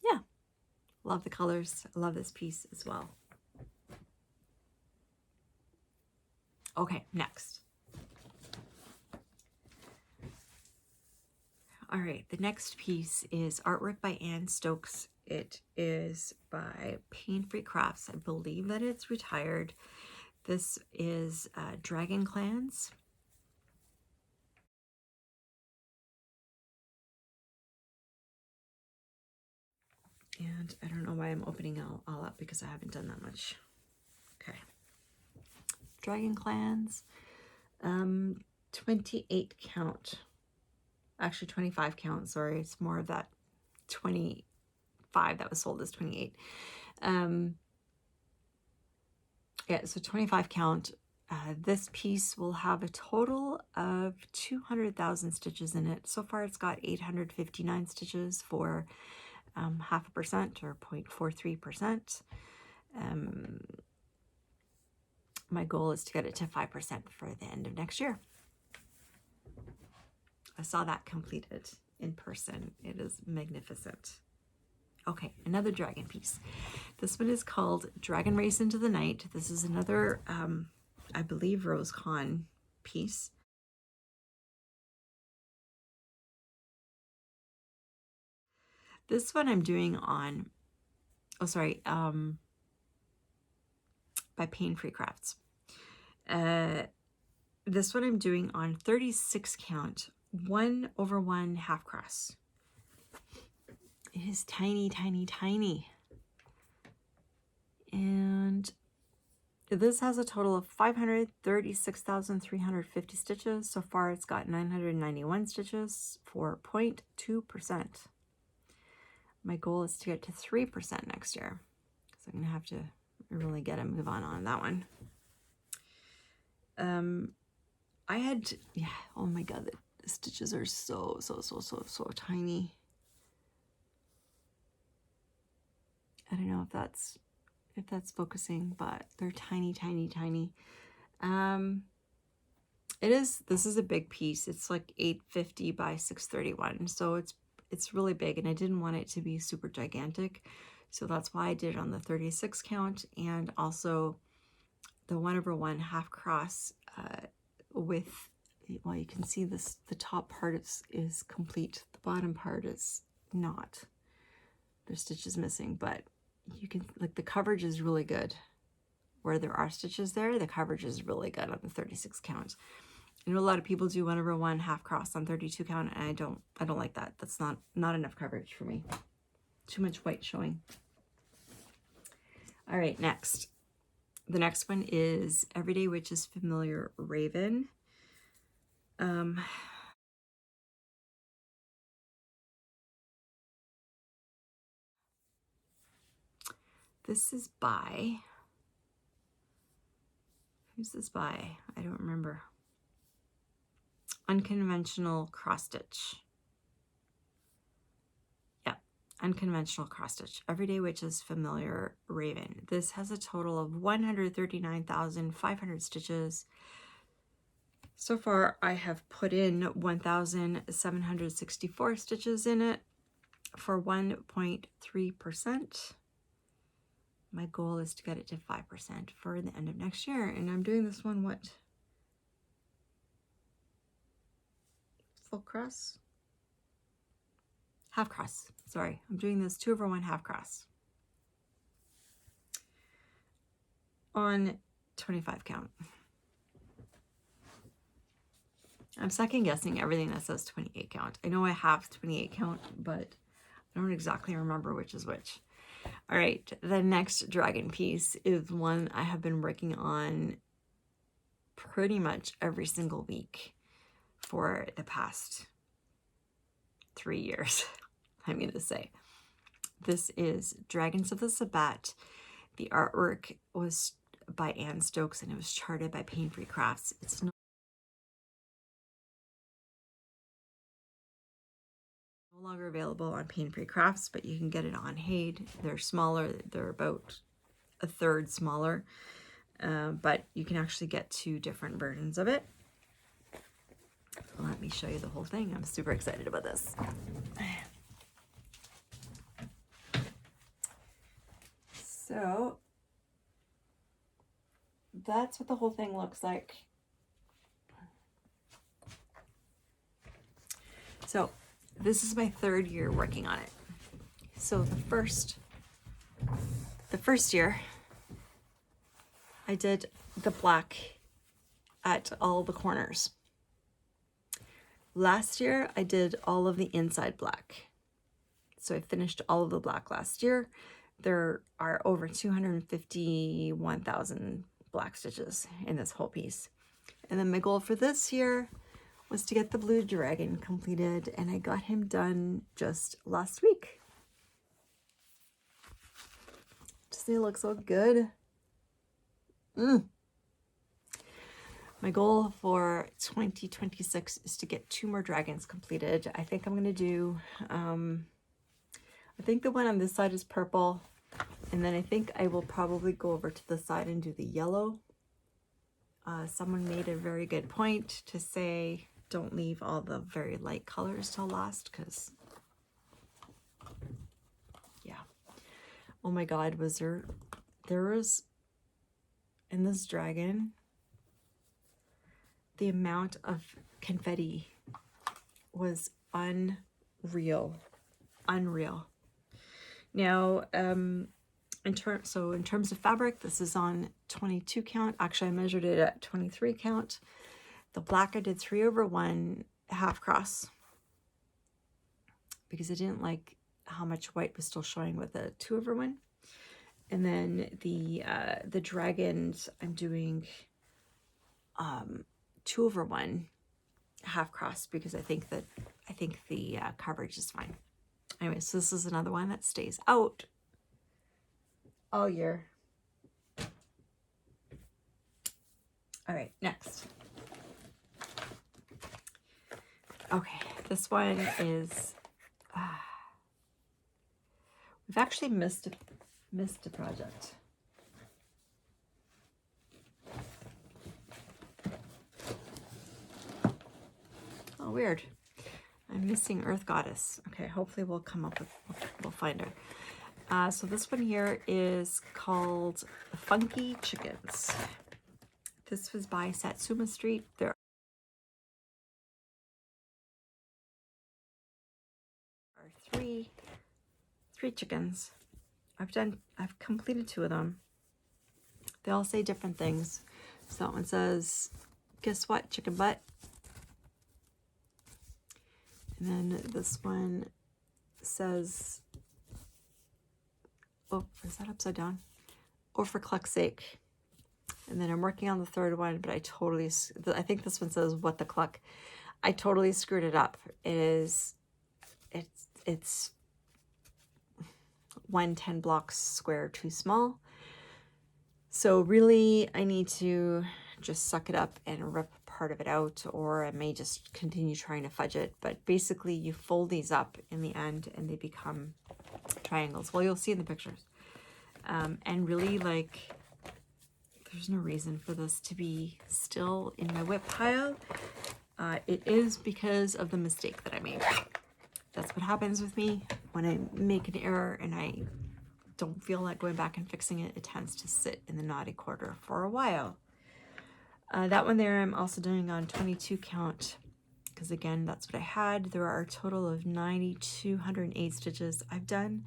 yeah, love the colors. I love this piece as well. Okay, next. All right, the next piece is artwork by Anne Stokes. It is by Pain Free Crafts. I believe that it's retired. This is Dragon Clans. And I don't know why I'm opening all up because I haven't done that much. Okay. Dragon Clans. 28 count. Actually 25 count, sorry. It's more of that 25 that was sold as 28. Yeah, so 25 count. This piece will have a total of 200,000 stitches in it. So far it's got 859 stitches for 0.5% or 0.43%. My goal is to get it to 5% for the end of next year. I saw that completed in person. It is magnificent. Okay, another dragon piece. This one is called Dragon Race into the Night. This is another, I believe, Rose Con piece. This one I'm doing on, by Pain Free Crafts. This one I'm doing on 36 count, 1/1 half cross. It is tiny, tiny, tiny. And this has a total of 536,350 stitches. So far it's got 991 stitches for 0.2%. My goal is to get to 3% next year. So I'm going to have to really get a move on that one. I had, yeah, oh my God, the stitches are so tiny. I don't know if that's focusing, but they're tiny, tiny, tiny. This is a big piece. It's like 850 by 631. So it's really big, and I didn't want it to be super gigantic. So that's why I did it on the 36 count, and also the 1/1 half cross with, well, you can see this, the top part is complete. The bottom part is not. There's stitches missing, but you can, like, the coverage is really good. Where there are stitches there, the coverage is really good on the 36 count. I know a lot of people do 1/1 half cross on 32 count, and I don't like that. That's not enough coverage for me. Too much white showing. All right, next. The next one is Everyday Witch's Familiar Raven. This is by, who's this by? I don't remember. Unconventional Cross Stitch. Yeah, Unconventional Cross Stitch. Everyday Witch's Familiar Raven. This has a total of 139,500 stitches. So far, I have put in 1,764 stitches in it for 1.3%. My goal is to get it to 5% for the end of next year. And I'm doing this one, what? Full cross? Half cross. Sorry, I'm doing this 2/1 half cross on 25 count. I'm second guessing everything that says 28 count. I know I have 28 count, but I don't exactly remember which is which. All right, the next dragon piece is one I have been working on pretty much every single week for the past 3 years, I'm going to say. This is Dragons of the Sabbat. The artwork was by Anne Stokes, and it was charted by Pain Free Crafts. It's no longer available on Pain Free Crafts, but you can get it on Haid. They're smaller. They're about a third smaller, but you can actually get 2 different versions of it. Let me show you the whole thing. I'm super excited about this. So that's what the whole thing looks like. So this is my 3rd year working on it. So the first year I did the black at all the corners. Last year I did all of the inside black. So I finished all of the black last year. There are over 251,000 black stitches in this whole piece. And then my goal for this year was to get the blue dragon completed, and I got him done just last week. Doesn't he look so good? My goal for 2026 is to get 2 more dragons completed. I think I'm going to do, I think the one on this side is purple, and then I think I will probably go over to the side and do the yellow. Someone made a very good point to say, don't leave all the very light colors till last, because, yeah. Oh my God, there was, in this dragon, the amount of confetti was unreal. Now, in terms of fabric, this is on 22 count. Actually, I measured it at 23 count. The black I did 3/1 half cross because I didn't like how much white was still showing with a 2/1. And then the dragons I'm doing 2/1 half cross because I think the coverage is fine. Anyway, so this is another one that stays out all year. All right, next. Okay, this one is we've actually missed a project. Oh, weird. I'm missing Earth Goddess. Okay, hopefully we'll come up with, we'll find her. So this one here is called Funky Chickens. This was by Satsuma Street. There are three chickens. I've completed 2 of them. They all say different things. So that one says, guess what, chicken butt. And then this one says, oh, is that upside down? Or for cluck's sake. And then I'm working on the 3rd one, but I think this one says, what the cluck. I totally screwed it up. It's 110 blocks square too small. So really I need to just suck it up and rip part of it out, or I may just continue trying to fudge it. But basically you fold these up in the end and they become triangles. Well, you'll see in the pictures. And really, like, there's no reason for this to be still in my WIP pile. It is because of the mistake that I made. That's what happens with me when I make an error and I don't feel like going back and fixing it. It tends to sit in the naughty quarter for a while. That one there I'm also doing on 22 count because again, that's what I had. There are a total of 9,208 stitches. I've done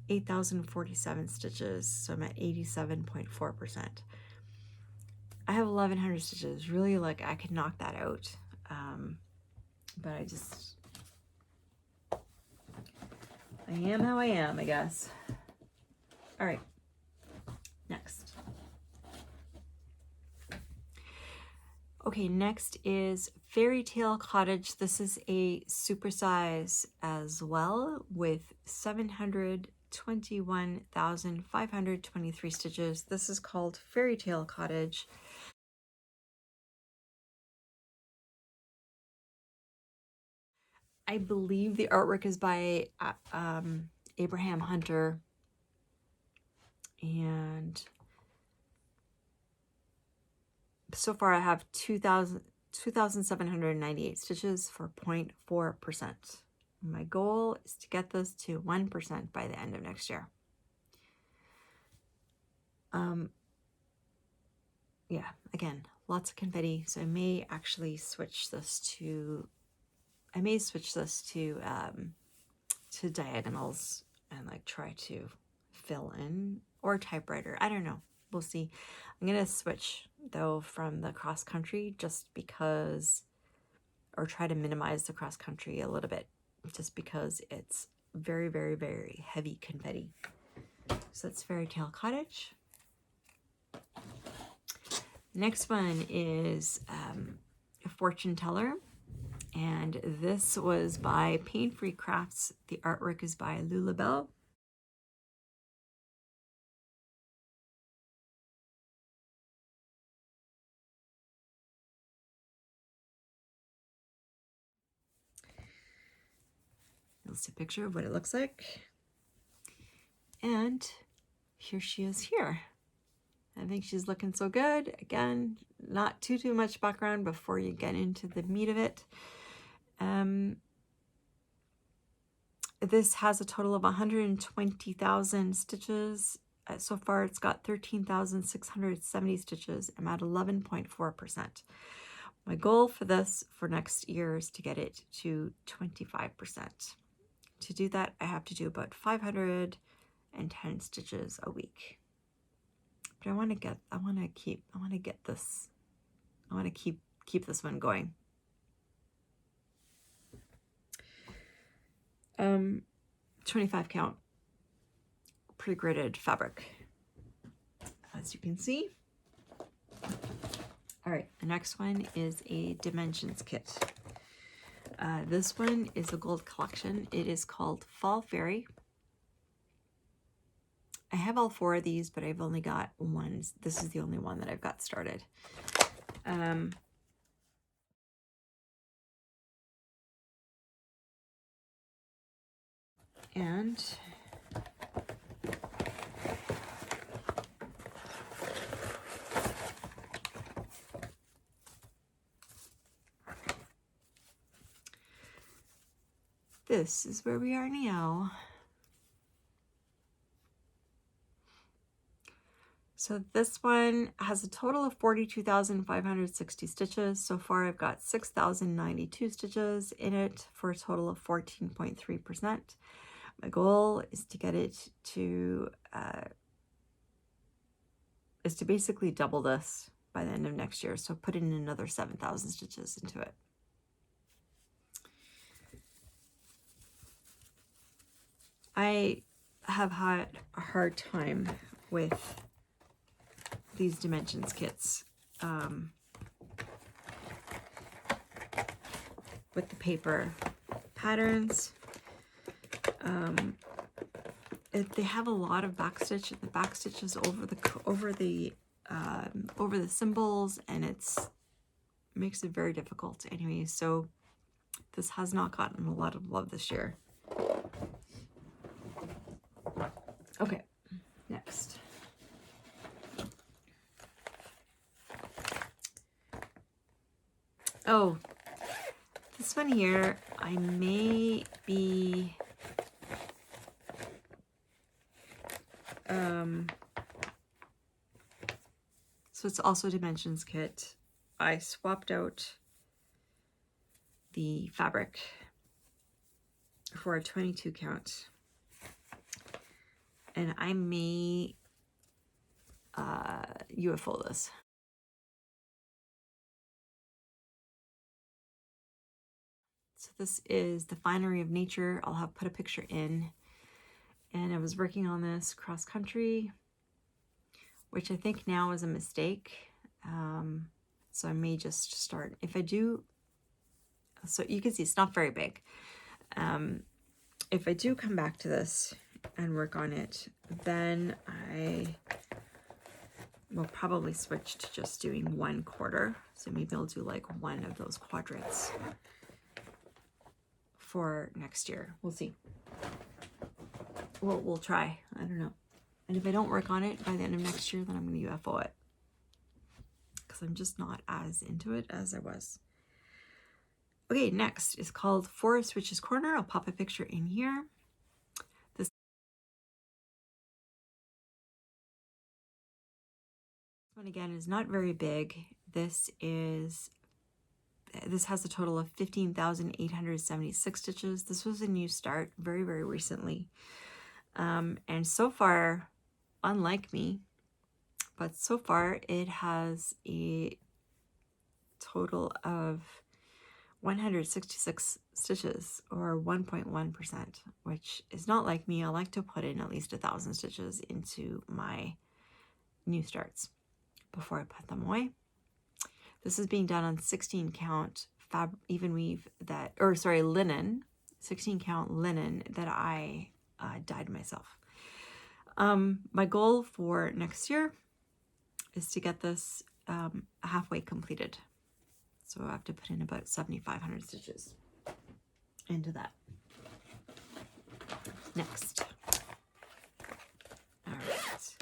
8,047 stitches, so I'm at 87.4%. I have 1,100 stitches. Really, like, I could knock that out. But I am how I am, I guess. All right, next. Okay, next is Fairy Tale Cottage. This is a supersize as well with 721,523 stitches. This is called Fairy Tale Cottage. I believe the artwork is by Abraham Hunter, and so far I have 2,798 stitches for 0.4%. My goal is to get this to 1% by the end of next year. Yeah, again, lots of confetti, so I may actually switch this to diagonals and like try to fill in, or typewriter. I don't know. We'll see. I'm going to switch though from the cross country just because, or try to minimize the cross country a little bit just because it's very, very, very heavy confetti. So that's Fairy Tale Cottage. Next one is a fortune teller. And this was by Pain Free Crafts. The artwork is by Lula Bell. You'll see a picture of what it looks like. And here she is here. I think she's looking so good. Again, not too much background before you get into the meat of it. This has a total of 120,000 stitches. So far, it's got 13,670 stitches. I'm at 11.4%. My goal for this for next year is to get it to 25%. To do that, I have to do about 510 stitches a week. But I want to keep this one going. 25 count pre-gridded fabric, as you can see. All right, the next one is a dimensions kit. This one is a gold collection. It is called Fall Fairy. I have all 4 of these, but I've only got one. This is the only one that I've got started. And this is where we are now. So this one has a total of 42,560 stitches. So far I've got 6,092 stitches in it for a total of 14.3%. My goal is to get it to basically double this by the end of next year. So put in another 7,000 stitches into it. I have had a hard time with these dimensions kits, with the paper patterns. They have a lot of backstitch. The backstitch is over the symbols, and makes it very difficult. Anyway, so this has not gotten a lot of love this year. Okay, next. Oh, this one here, I may be so it's also a dimensions kit. I swapped out the fabric for a 22 count, and I may UFO this. So this is the Finery of Nature. I'll have put a picture in. And I was working on this cross country, which I think now is a mistake. So I may just start. If I do, so you can see it's not very big. If I do come back to this and work on it, then I will probably switch to just doing 1/4. So maybe I'll do like one of those quadrants for next year. We'll see. We'll try. I don't know. And if I don't work on it by the end of next year, then I'm going to UFO it, because I'm just not as into it as I was. Okay, next is called Forest Witch's Corner. I'll pop a picture in here. This one again is not very big. This has a total of 15,876 stitches. This was a new start very, very recently. And so far, unlike me, but so far it has a total of 166 stitches, or 1.1%, which is not like me. I like to put in at least 1,000 stitches into my new starts before I put them away. This is being done on 16 count even weave linen, 16 count linen that I dyed myself. My goal for next year is to get this halfway completed. So I have to put in about 7,500 stitches into that. Next. All right.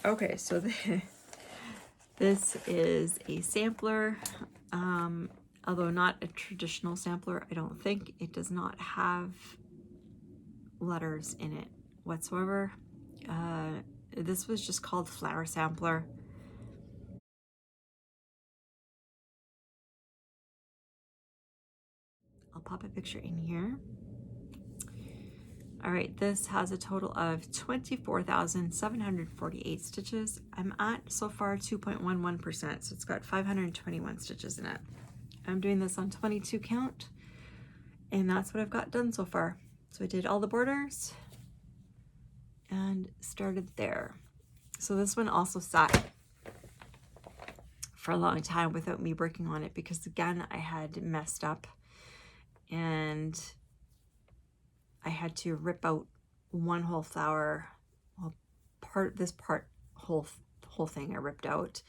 Okay, so this is a sampler, although not a traditional sampler. I don't think. It does not have letters in it whatsoever. This was just called Flower Sampler. I'll pop a picture in here. All right, this has a total of 24,748 stitches. I'm at so far 2.11%, so it's got 521 stitches in it. I'm doing this on 22 count, and that's what I've got done so far. So I did all the borders and started there. So this one also sat for a long time without me working on it because, again, I had messed up and I had to rip out one whole flower. Well, whole thing I ripped out.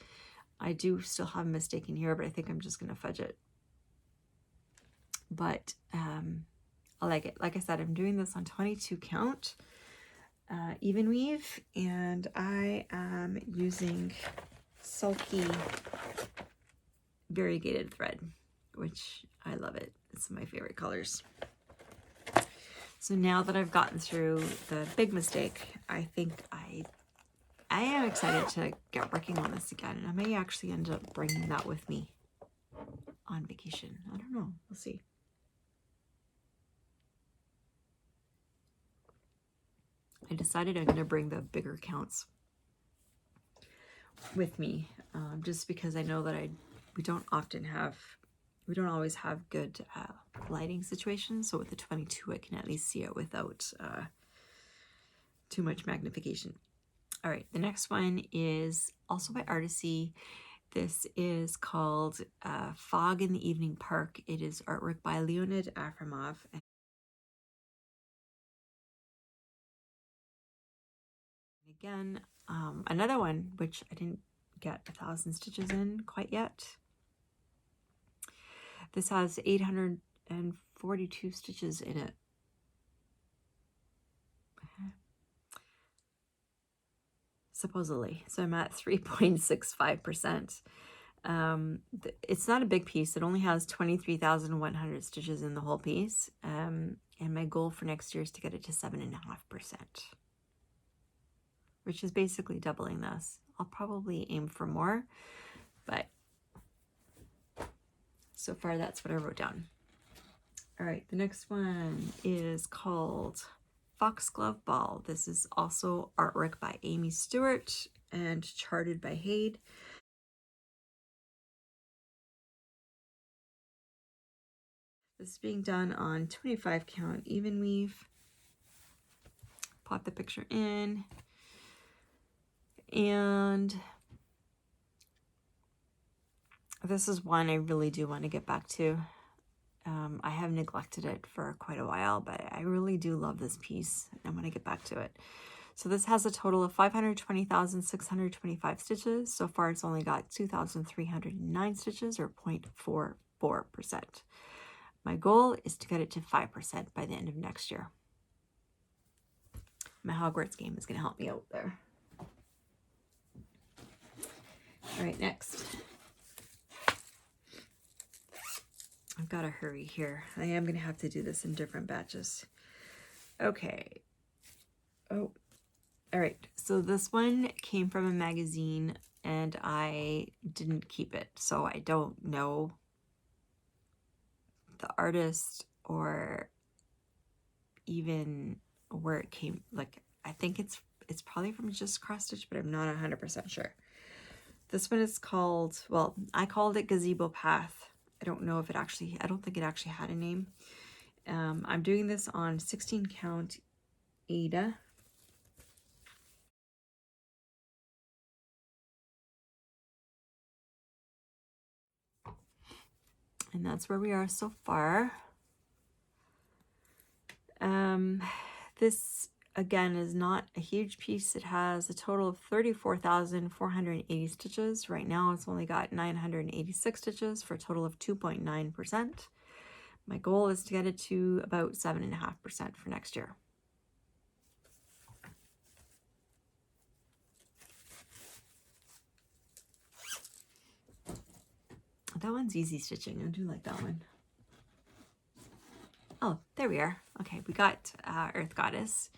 I do still have a mistake in here, but I think I'm just gonna fudge it. But I like it. Like I said, I'm doing this on 22 count even weave, and I am using Sulky variegated thread, which I love it. It's my favorite colors. So now that I've gotten through the big mistake, I think I am excited to get working on this again. And I may actually end up bringing that with me on vacation. I don't know. We'll see. I decided I'm going to bring the bigger counts with me, just because I know that we don't always have good lighting situations. So with the 22, I can at least see it without too much magnification. All right, the next one is also by Artisy. This is called Fog in the Evening Park. It is artwork by Leonid Afremov. Again, another one which I didn't get 1,000 stitches in quite yet. This has 842 stitches in it. Supposedly. So I'm at 3.65%. It's not a big piece. It only has 23,100 stitches in the whole piece. And my goal for next year is to get it to 7.5%, which is basically doubling this. I'll probably aim for more, but so far that's what I wrote down. All right, the next one is called Foxglove Ball. This is also artwork by Amy Stewart and charted by Hade. This is being done on 25 count even weave. Pop the picture in. And this is one I really do want to get back to. I have neglected it for quite a while, but I really do love this piece. I want to get back to it. So this has a total of 520,625 stitches. So far, it's only got 2,309 stitches, or 0.44%. My goal is to get it to 5% by the end of next year. My Hogwarts game is going to help me out there. All right, next. I've got to hurry here. I am going to have to do this in different batches. Okay. Oh, all right. So this one came from a magazine and I didn't keep it. So I don't know the artist or even where it came. Like, I think it's probably from Just Cross Stitch, but I'm not 100% sure. This one is called, well, I called it Gazebo Path. I don't know if it actually, I don't think it actually had a name. I'm doing this on 16 count Ada. And that's where we are so far. This, again, is not a huge piece. It has a total of 34,480 stitches. Right now, it's only got 986 stitches for a total of 2.9%. My goal is to get it to about 7.5% for next year. That one's easy stitching. I do like that one. Oh, there we are. Okay, we got Earth Goddess,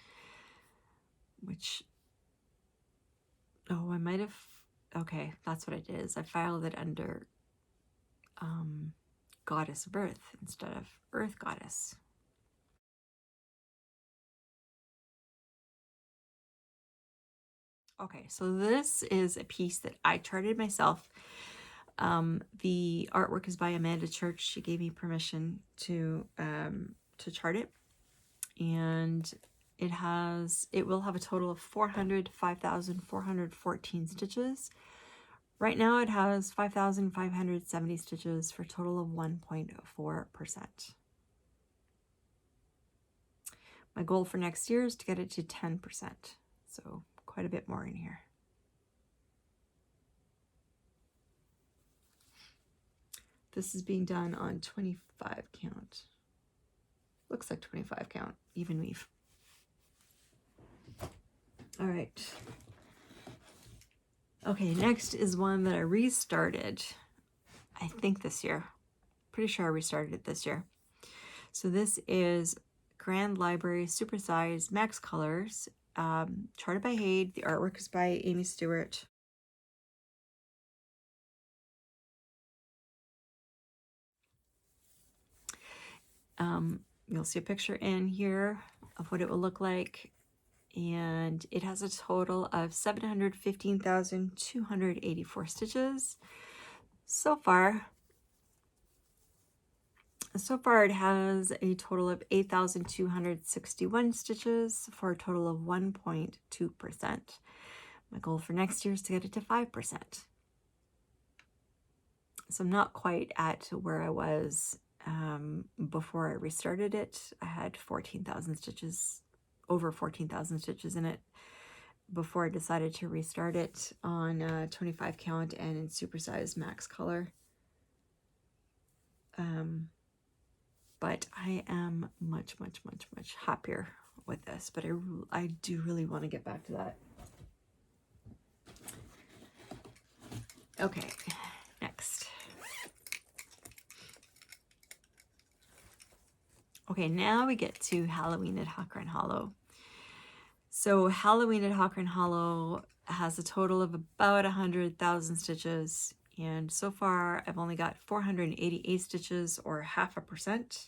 which, oh, I might have, okay, that's what it is. I filed it under Goddess of Earth instead of Earth Goddess. Okay, so this is a piece that I charted myself. The artwork is by Amanda Church. She gave me permission to chart it, and it will have a total of 405,414 stitches. Right now it has 5,570 stitches for a total of 1.4%. My goal for next year is to get it to 10%, so quite a bit more in here. This is being done on 25 count. Looks like 25 count, even weave. All right. Okay, next is one that I restarted, I think this year. Pretty sure I restarted it this year. So this is Grand Library Supersize Max Colors, charted by Haid. The artwork is by Amy Stewart. You'll see a picture in here of what it will look like, and it has a total of 715,284 stitches. So far it has a total of 8,261 stitches for a total of 1.2%. My goal for next year is to get it to 5%. So I'm not quite at where I was before I restarted it. I had 14,000 stitches, over 14,000 stitches in it before I decided to restart it on 25 count and in supersize max color. But I am much happier with this, but I do really want to get back to that. Okay, next. Okay, now we get to Halloween at Hawker & Hollow. So Halloween at Hawker & Hollow has a total of about 100,000 stitches, and so far I've only got 488 stitches, or 0.5%.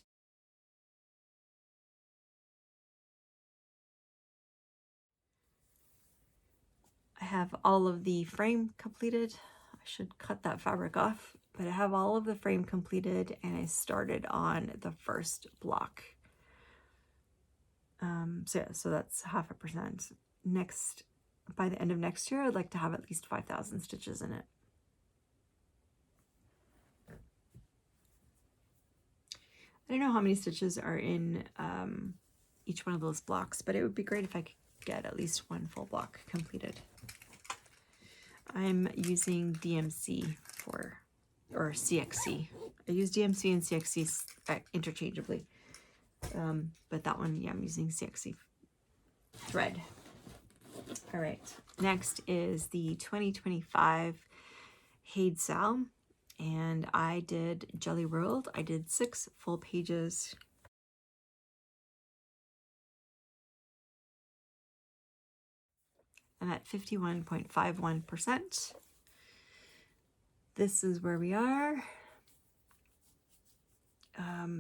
I have all of the frame completed. I should cut that fabric off, but I have all of the frame completed, and I started on the first block. So that's 0.5%. Next, by the end of next year, I'd like to have at least 5,000 stitches in it. I don't know how many stitches are in each one of those blocks, but it would be great if I could get at least one full block completed. I'm using DMC or CXC. I use DMC and CXC interchangeably. But that one, yeah, I'm using CXC thread. All right, next is the 2025 Haid Sal, and I did Jelly Rolled. I did 6 full pages. I'm at 51.51%. This is where we are.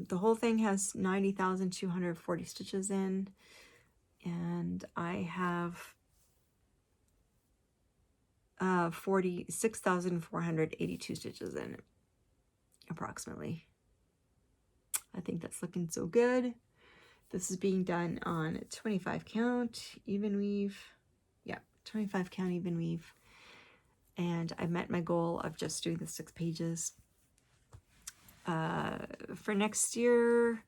The whole thing has 90,240 stitches in, and I have 46,482 stitches in it, approximately. I think that's looking so good. This is being done on 25 count even weave. Yeah, 25 count even weave. And I met my goal of just doing the 6 pages. For next year,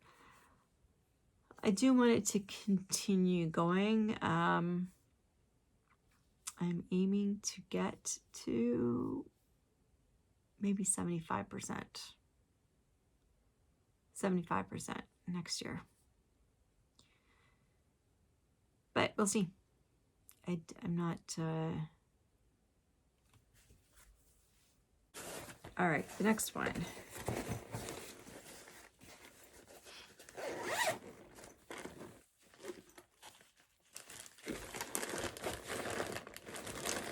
I do want it to continue going. I'm aiming to get to maybe 75%. 75% next year. But we'll see. I'm not... All right, the next one.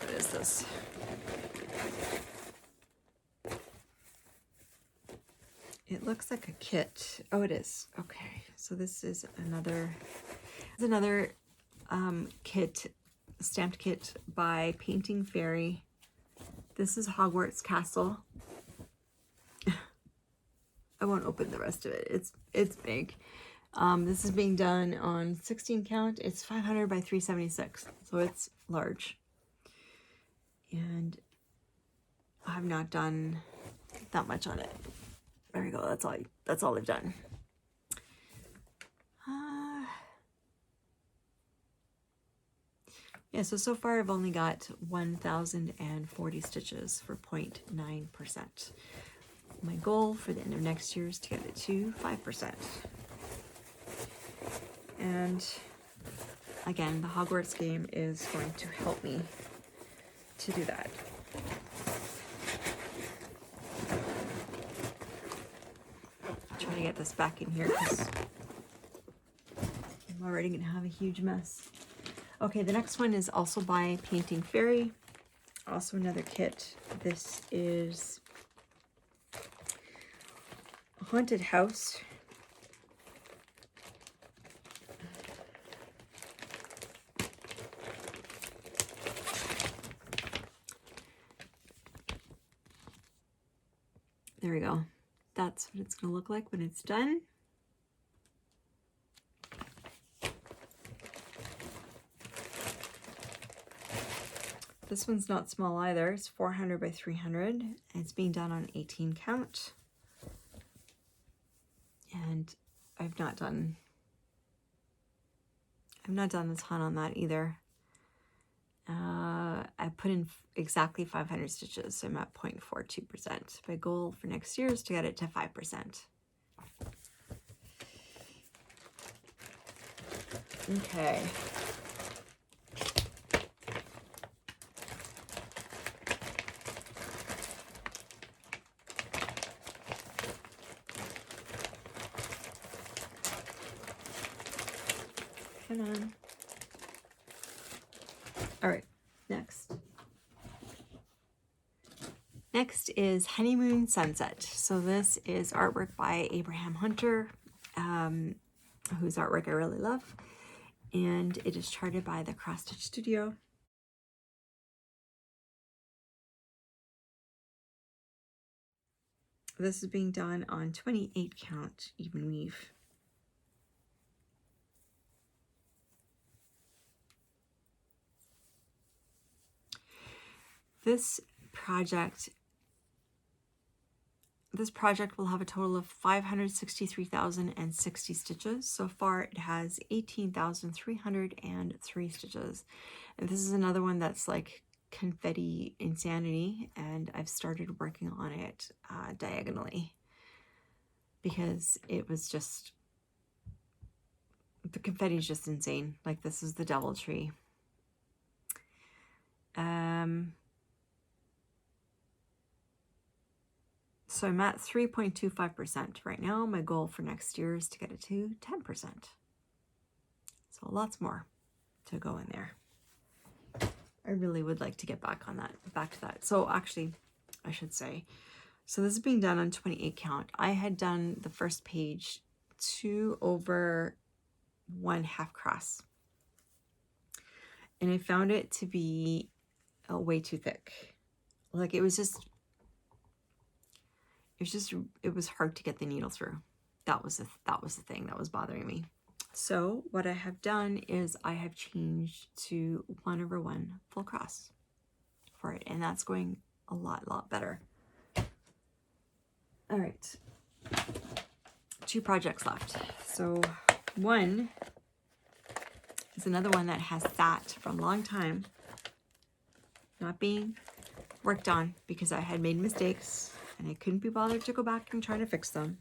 What is this? It looks like a kit. Oh, it is. Okay, so this is another kit stamped kit by Painting Fairy. This is Hogwarts Castle. I won't open the rest of it. It's big. This is being done on 16 count. It's 500 by 376, so it's large. And I've not done that much on it. There we go. That's all I've done. Yeah, so far I've only got 1,040 stitches for 0.9%. My goal for the end of next year is to get it to 5%. And again, the Hogwarts game is going to help me to do that. I'll try to get this back in here because I'm already going to have a huge mess. Okay, the next one is also by Painting Fairy. Also another kit. This is a haunted house. There we go. That's what it's going to look like when it's done. This one's not small either. It's 400 by 300. And it's being done on 18 count. And I've not done a ton on that either. I put in exactly 500 stitches, so I'm at 0.42%. My goal for next year is to get it to 5%. Okay. Come on. All right, next. Next is Honeymoon Sunset. So this is artwork by Abraham Hunter, whose artwork I really love. And it is charted by the Cross Stitch Studio. This is being done on 28 count even weave. This project will have a total of 563,060 stitches. So far it has 18,303 stitches. And this is another one that's like confetti insanity, and I've started working on it diagonally because it was just, the confetti is just insane. Like, this is the devil tree. So I'm at 3.25% right now. My goal for next year is to get it to 10%. So lots more to go in there. I really would like to get back to that. So actually, I should say, so this is being done on 28 count. I had done the first page 2 over 1 half cross. And I found it to be way too thick. Like, it was hard to get the needle through. That was the thing that was bothering me. So what I have done is I have changed to 1 over 1 full cross for it, and that's going a lot better. All right, 2 projects left. So one is another one that has sat for a long time, not being worked on because I had made mistakes and I couldn't be bothered to go back and try to fix them.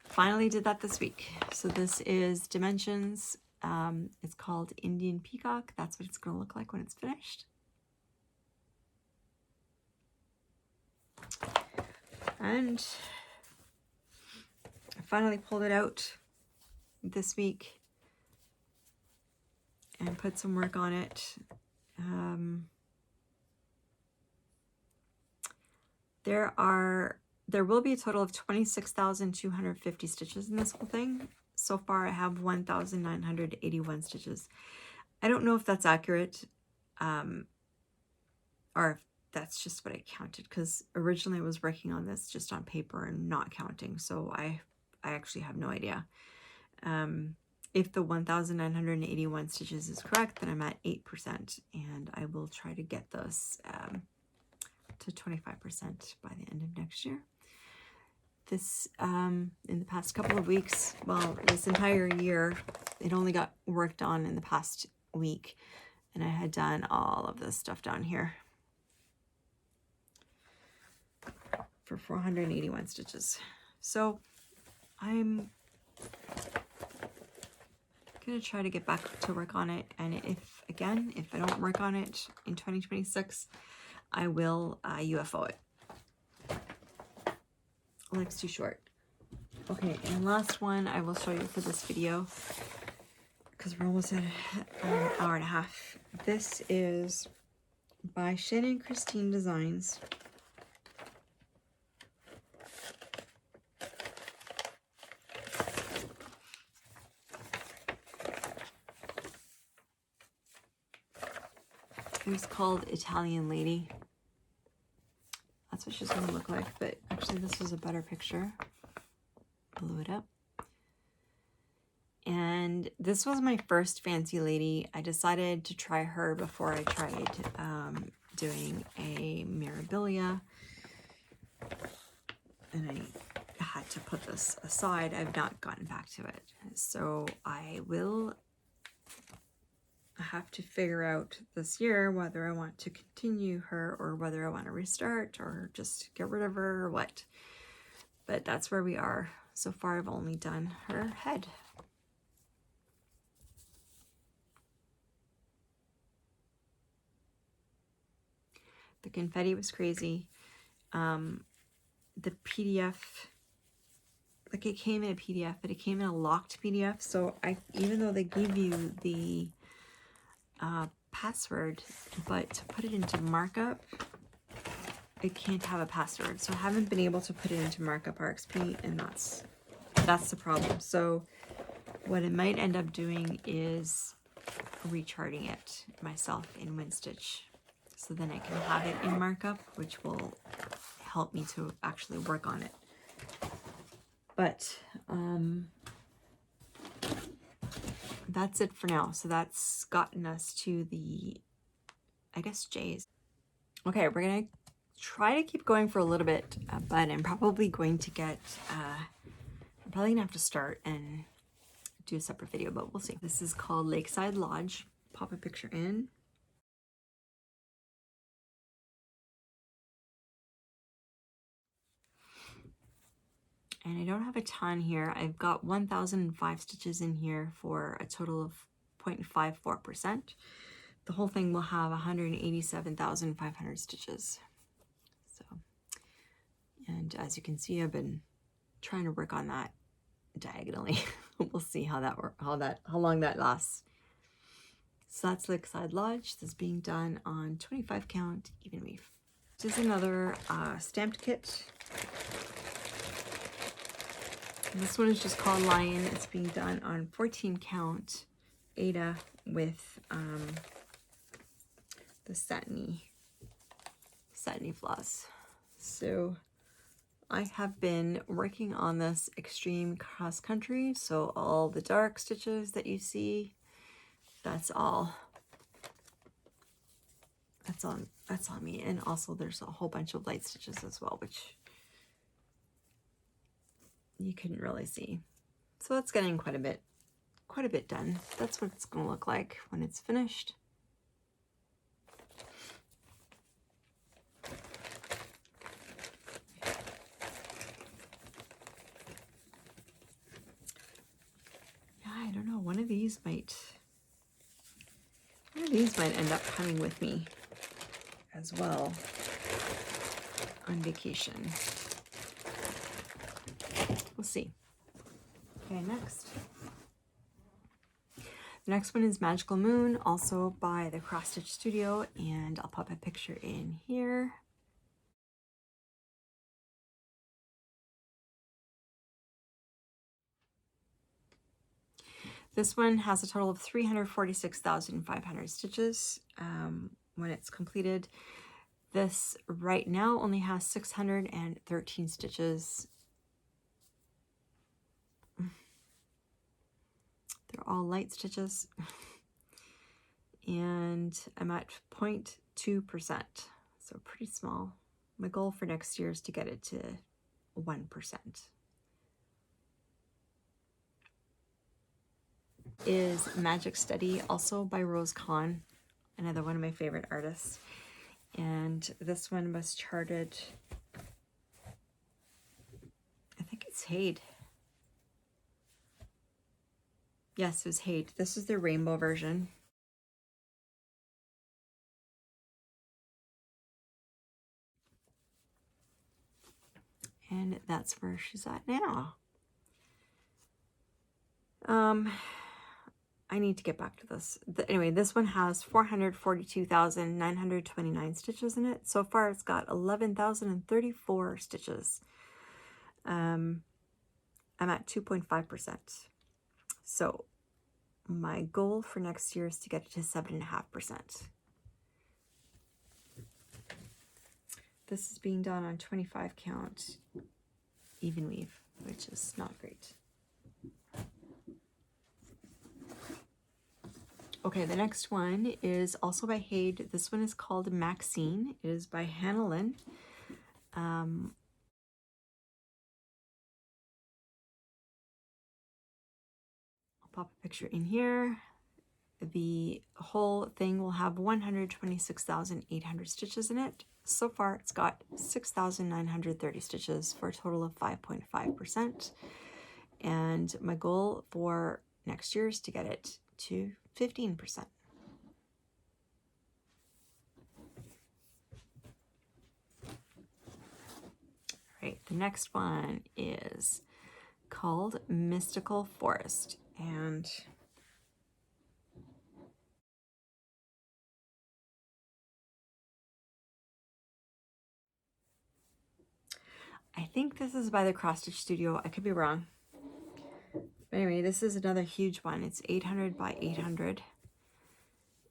Finally did that this week. So this is Dimensions. It's called Indian Peacock. That's what it's going to look like when it's finished. And I finally pulled it out this week and put some work on it. There will be a total of 26,250 stitches in this whole thing. So far I have 1,981 stitches. I don't know if that's accurate, or if that's just what I counted, because originally I was working on this just on paper and not counting, so I actually have no idea. If the 1,981 stitches is correct, then I'm at 8%, and I will try to get this to 25% by the end of next year. This, in the past couple of weeks, well, this entire year, it only got worked on in the past week, and I had done all of this stuff down here for 481 stitches. So I'm gonna try to get back to work on it, and if I don't work on it in 2026, I will UFO it. Life's too short. Okay, and last one I will show you for this video, because we're almost at an hour and a half. This is by Shannon Christine Designs. It's called Italian Lady. That's what she's gonna look like, but actually this was a better picture. Blew it up. And this was my first fancy lady. I decided to try her before I tried doing a Mirabilia, and I had to put this aside. I've not gotten back to it, so I will have to figure out this year whether I want to continue her or whether I want to restart or just get rid of her or what. But that's where we are. So far I've only done her head. The confetti was crazy. The PDF, like it came in a PDF, but it came in a locked PDF. So even though they give you the password, but to put it into markup, it can't have a password. So I haven't been able to put it into markup RXP, and that's the problem. So what I might end up doing is recharting it myself in WinStitch, so then I can have it in markup, which will help me to actually work on it. But that's it for now. So that's gotten us to the, I guess, J's. Okay, we're gonna try to keep going for a little bit, but I'm probably going to get, I'm probably gonna have to start and do a separate video, but we'll see. This is called Lakeside Lodge. Pop a picture in. And I don't have a ton here. I've got 1,005 stitches in here for a total of 0.54%. The whole thing will have 187,500 stitches. So, and as you can see, I've been trying to work on that diagonally. We'll see how long that lasts. So that's Lakeside Lodge. This is being done on 25 count even weave. This is another stamped kit. And this one is just called Lion. It's being done on 14 count Ada with the satiny floss. So I have been working on this extreme cross country. So all the dark stitches that you see, that's on me. And also there's a whole bunch of light stitches as well, which you couldn't really see. So that's getting quite a bit done. That's what it's going to look like when it's finished. Yeah, I don't know. One of these might end up coming with me as well on vacation. We'll see. Okay, next. The next one is Magical Moon, also by the Cross Stitch Studio, and I'll pop a picture in here. This one has a total of 346,500 stitches when it's completed. This right now only has 613 stitches. They're all light stitches. And I'm at 0.2%, so pretty small. My goal for next year is to get it to 1%. Is Magic Study, also by Rose Kahn, another one of my favorite artists. And this one was charted, I think it's Haid. Yes, it was Haid. This is the rainbow version. And that's where she's at now. I need to get back to this. Anyway, this one has 442,929 stitches in it. So far, it's got 11,034 stitches. I'm at 2.5%. So my goal for next year is to get it to 7.5%. This is being done on 25 count even weave, which is not great. Okay, the next one is also by Haid. This one is called Maxine. It is by Hannah Lynn. I'll pop a picture in here. The whole thing will have 126,800 stitches in it. So far, it's got 6,930 stitches for a total of 5.5%. And my goal for next year is to get it to 15%. Right, the next one is called Mystical Forest, and I think this is by the Cross Stitch Studio. I could be wrong. But anyway, this is another huge one. It's 800 by 800.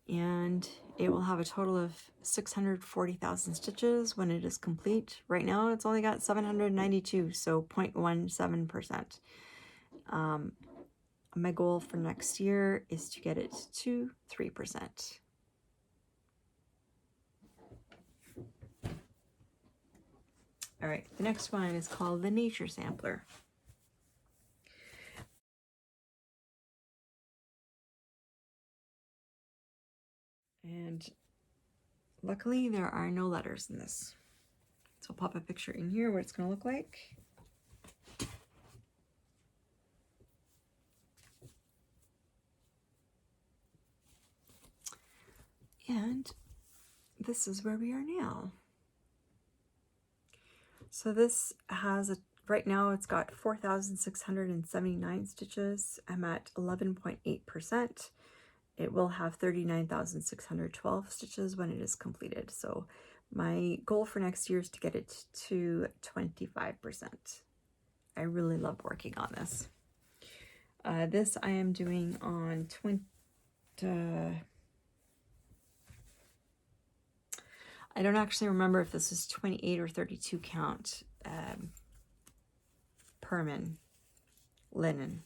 And it will have a total of 640,000 stitches when it is complete. Right now, it's only got 792, so 0.17%. My goal for next year is to get it to 3%. All right, the next one is called the Nature Sampler. And luckily there are no letters in this. So I'll pop a picture in here what it's going to look like. And this is where we are now. So this has right now it's got 4,679 stitches. I'm at 11.8%. It will have 39,612 stitches when it is completed. So my goal for next year is to get it to 25%. I really love working on this. This I am doing on 20. I don't actually remember if this is 28 or 32 count Permin linen.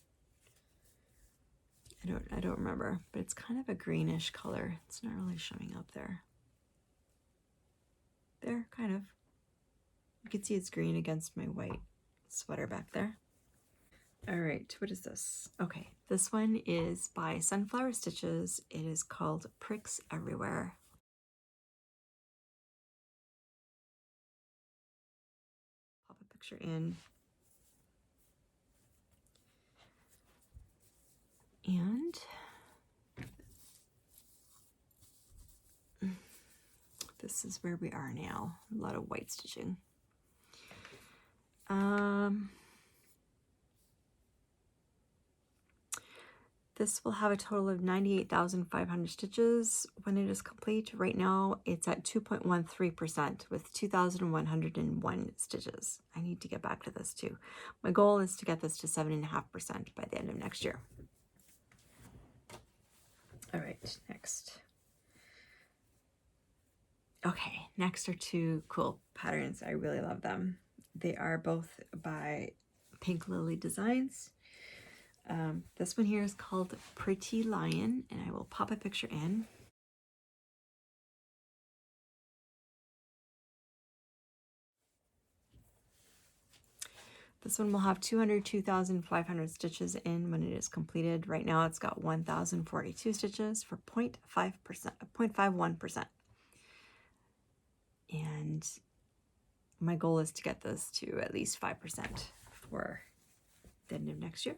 I don't remember, but it's kind of a greenish color. It's not really showing up there. There, kind of. You can see it's green against my white sweater back there. All right, what is this? Okay, this one is by Sunflower Stitches. It is called Pricks Everywhere. Pop a picture in. And this is where we are now. A lot of white stitching. This will have a total of 98,500 stitches when it is complete. Right now, it's at 2.13% with 2,101 stitches. I need to get back to this too. My goal is to get this to 7.5% by the end of next year. All right, next. Okay, next are two cool patterns. I really love them. They are both by Pink Lily Designs. This one here is called Pretty Lion, and I will pop a picture in. This one will have 202,500 stitches in when it is completed. Right now it's got 1,042 stitches for 0.51%. And my goal is to get this to at least 5% for the end of next year.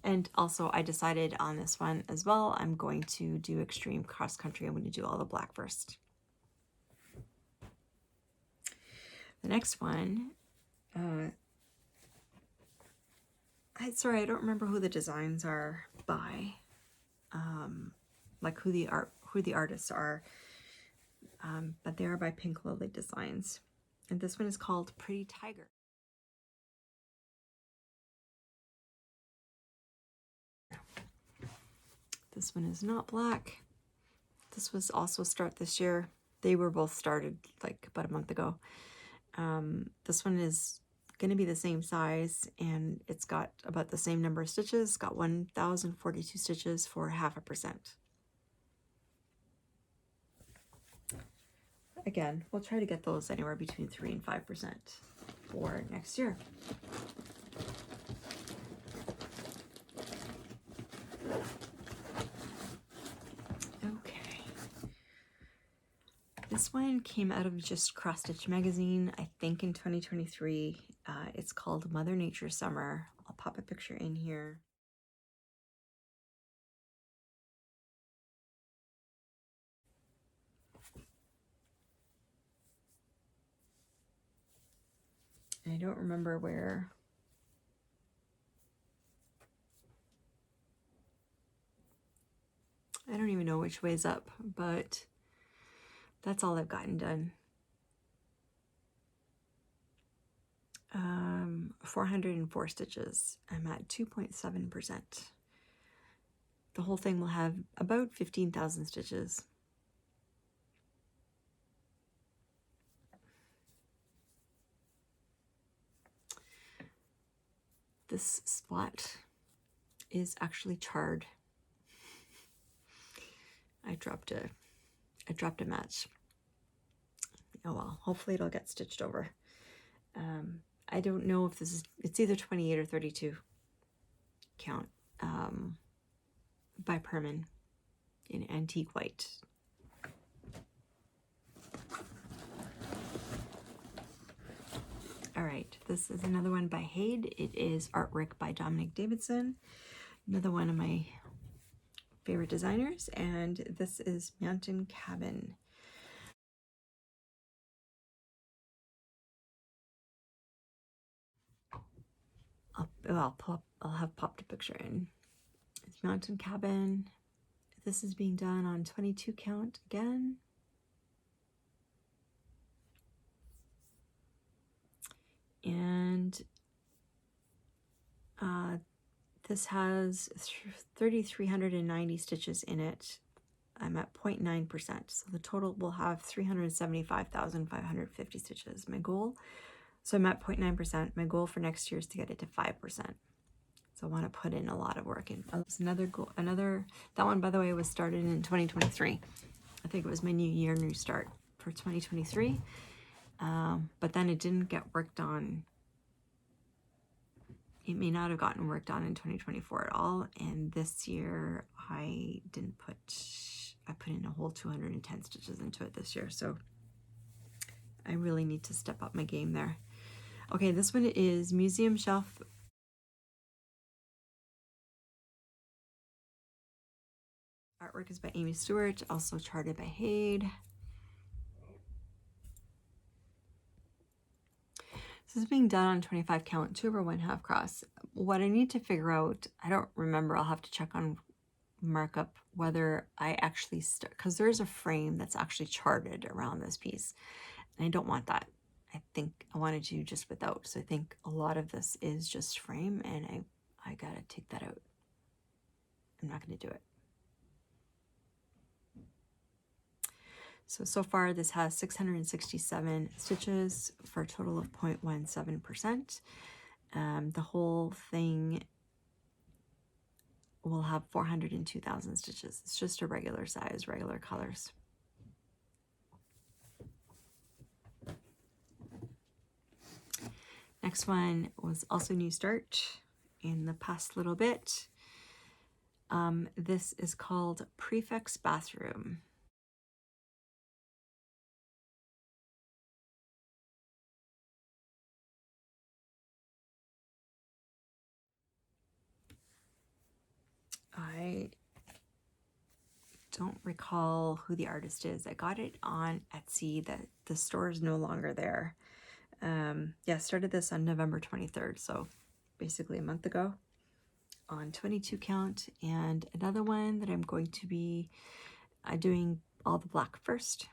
And also I decided on this one as well, I'm going to do extreme cross country. I'm going to do all the black first. The next one, sorry, I don't remember who the designs are by, like who the artists are, but they are by Pink Lily Designs. And this one is called Pretty Tiger. This one is not black. This was also start this year. They were both started like about a month ago. This one is going to be the same size, and it's got about the same number of stitches. It's got 1,042 stitches for 0.5%. Again, we'll try to get those anywhere between 3 and 5% for next year. Okay. This one came out of just Cross Stitch magazine, I think in 2023. It's called Mother Nature Summer. I'll pop a picture in here. I don't remember where. I don't even know which way's up, but that's all I've gotten done. 404 stitches. I'm at 2.7%. The whole thing will have about 15,000 stitches. This spot is actually charred. I dropped a match. Oh well, hopefully it'll get stitched over. I don't know if this is, it's either 28 or 32 count, by Perman in antique white. All right, this is another one by Hade. It is artwork by Dominic Davidson, another one of my favorite designers, and this is Mountain Cabin. I'll have popped a picture in. It's Mountain Cabin. This is being done on 22 count again. And this has 3,390 stitches in it. I'm at 0.9%, so the total will have 375,550 stitches. My goal, so I'm at 0.9%. My goal for next year is to get it to 5%. So I want to put in a lot of work. And another goal, that one, by the way, was started in 2023. I think it was my new year, new start for 2023. But then it didn't get worked on. It may not have gotten worked on in 2024 at all. And this year I put in a whole 210 stitches into it this year. So I really need to step up my game there. Okay, this one is Museum Shelf. Artwork is by Amy Stewart, also charted by Hade. This is being done on 25 count, 2/1/2 cross. What I need to figure out, I don't remember, I'll have to check on markup whether I actually start, because there's a frame that's actually charted around this piece, and I don't want that. I think I want to do just without. So I think a lot of this is just frame, and I gotta take that out. I'm not going to do it. So far this has 667 stitches for a total of 0.17%. The whole thing will have 402,000 stitches. It's just a regular size, regular colors. Next one was also New Start in the past little bit. This is called Prefix Bathroom. I don't recall who the artist is. I got it on Etsy. The store is no longer there. Yeah, started this on November 23rd, so basically a month ago on 22 count. And another one that I'm going to be doing all the black first.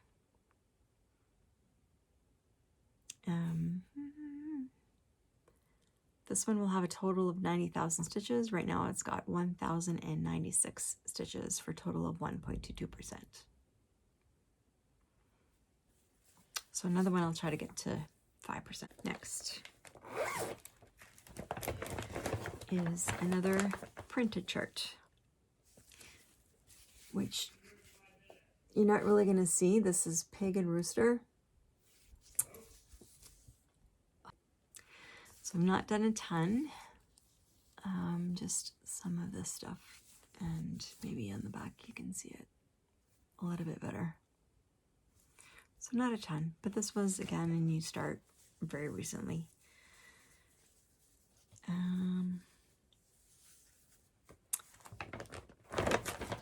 This one will have a total of 90,000 stitches. Right now it's got 1,096 stitches for a total of 1.22%. So another one I'll try to get to 5%. Next is another printed chart, which you're not really going to see. This is Pig and Rooster. So I've not done a ton, just some of this stuff, and maybe on the back you can see it a little bit better. So not a ton, but this was again a New Start very recently.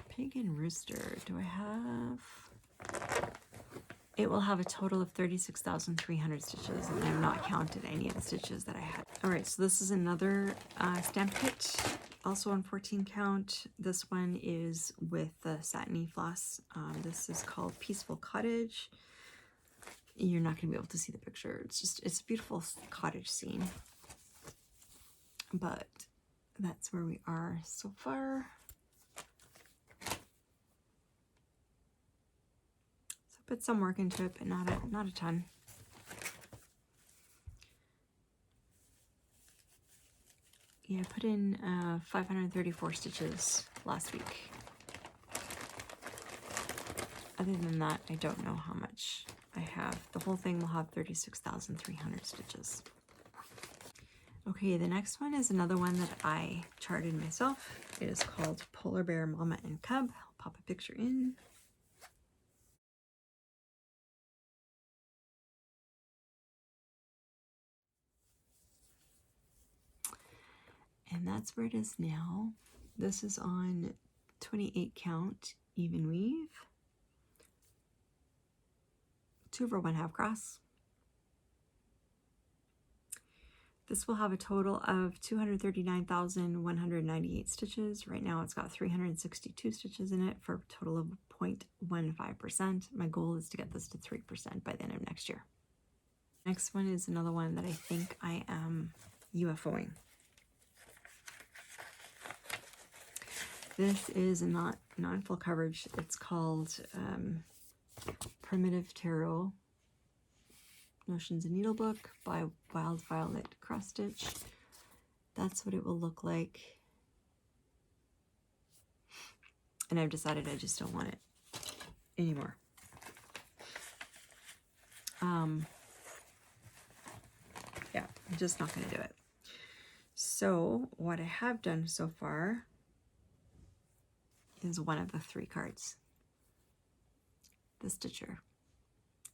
Pig and Rooster, do I have? It will have a total of 36,300 stitches, and I've not counted any of the stitches that I had. All right, so this is another stamp kit, also on 14 count. This one is with the satiny floss. This is called Peaceful Cottage. You're not going to be able to see the picture. It's a beautiful cottage scene. But that's where we are so far. So put some work into it, but not a ton. Yeah, I put in 534 stitches last week. Other than that, I don't know how much I have. The whole thing will have 36,300 stitches. Okay, the next one is another one that I charted myself. It is called Polar Bear Mama and Cub. I'll pop a picture in. And that's where it is now. This is on 28 count even weave. 2/1/2 cross. This will have a total of 239,198 stitches. Right now it's got 362 stitches in it for a total of 0.15%. My goal is to get this to 3% by the end of next year. Next one is another one that I think I am UFOing. This is a non-full coverage. It's called Primitive Tarot Notions and Needlebook by Wild Violet Cross Stitch. That's what it will look like. And I've decided I just don't want it anymore. Yeah, I'm just not going to do it. So what I have done so far is one of the 3 cards. The Stitcher.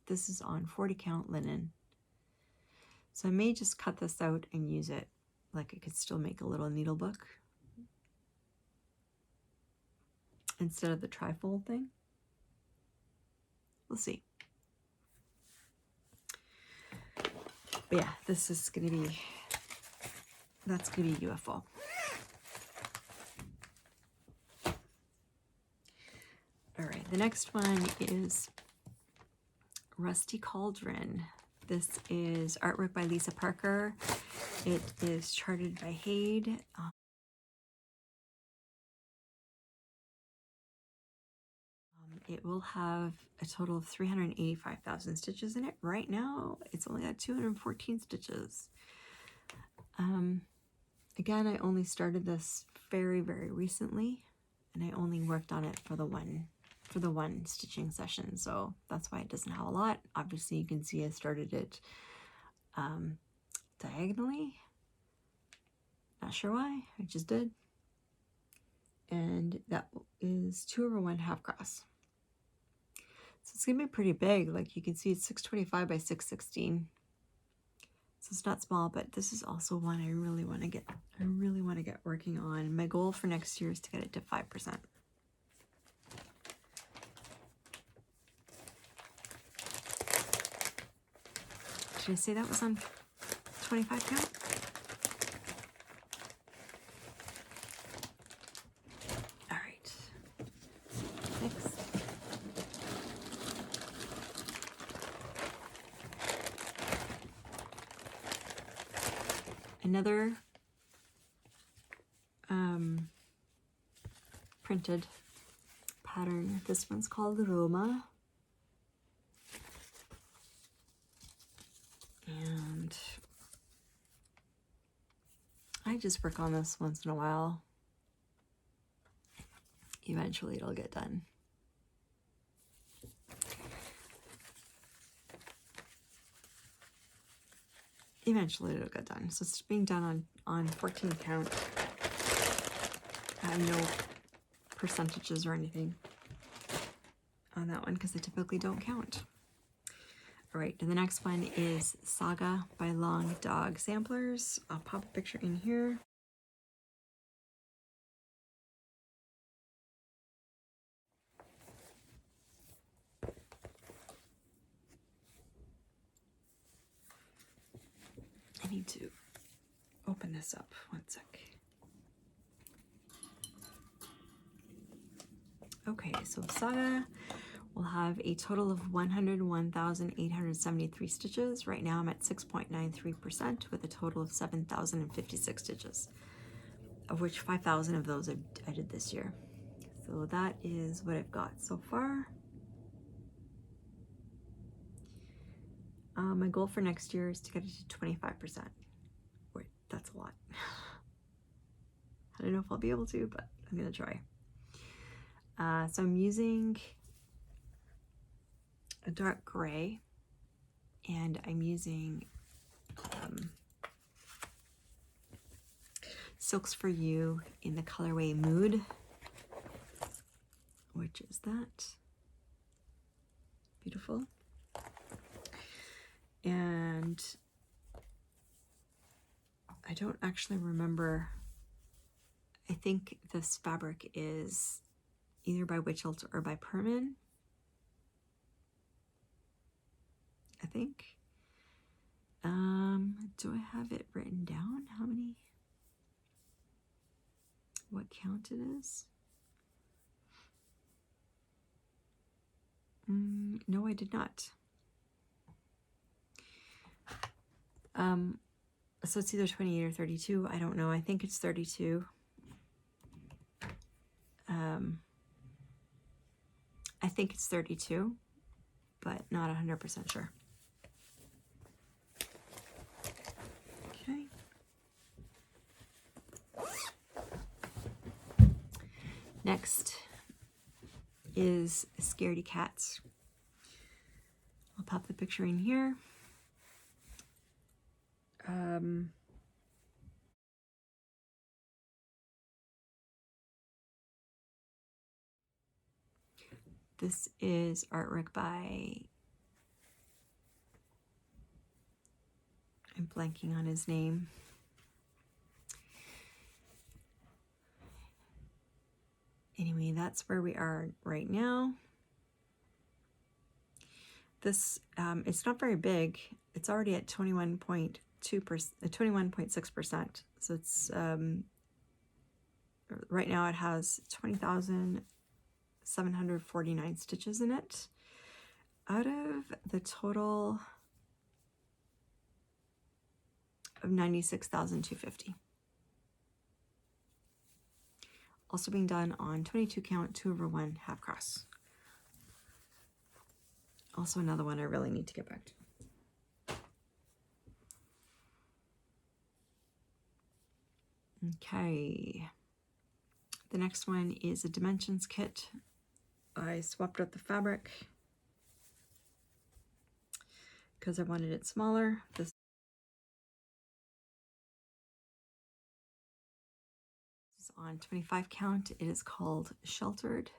This is on 40 count linen. So I may just cut this out and use it. Like I could still make a little needle book instead of the trifold thing. We'll see. But yeah, this is gonna be, that's gonna be UFO. All right, the next one is Rusty Cauldron. This is artwork by Lisa Parker. It is charted by Hade. It will have a total of 385,000 stitches in it. Right now, it's only got 214 stitches. Again, I only started this very, very recently, and I only worked on it for the one stitching session, so that's why it doesn't have a lot. Obviously, you can see I started it diagonally. Not sure why, I just did. And that is 2/1 half cross. So it's gonna be pretty big. Like you can see, it's 625 by 616. So it's not small, but this is also one I really want to get. I really want to get working on. My goal for next year is to get it to 5%. Did I say that was on 25 count? All right. Next. Another printed pattern. This one's called Roma. And I just work on this once in a while. Eventually it'll get done. Eventually it'll get done. So it's being done on 14 count. I have no percentages or anything on that one because I typically don't count. All right, and the next one is Saga by Long Dog Samplers. I'll pop a picture in here. I need to open this up, one sec. Okay, so Saga will have a total of 101,873 stitches. Right now I'm at 6.93% with a total of 7,056 stitches, of which 5,000 of those I did this year. So that is what I've got so far. My goal for next year is to get it to 25%. Wait, that's a lot. I don't know if I'll be able to, but I'm gonna try. So I'm using a dark gray, and I'm using Silks for You in the colorway Mood, which is that. Beautiful. And I don't actually remember. I think this fabric is either by Witchelt or by Perman. I think. Do I have it written down? How many? What count it is? No, I did not. So it's either 28 or 32. I don't know. I think it's 32. I think it's 32, but not 100% sure. Okay. Next is Scaredy Cats. I'll pop the picture in here. This is artwork by, I'm blanking on his name. Anyway, that's where we are right now. This, it's not very big. It's already at 21.2%, 21.6%. So it's, right now it has 20,749 stitches in it, out of the total of 96,250. Also being done on 22 count, 2/1 half cross. Also another one I really need to get back to. Okay. The next one is a dimensions kit. I swapped out the fabric because I wanted it smaller. This is on 25 count. It is called Sheltered.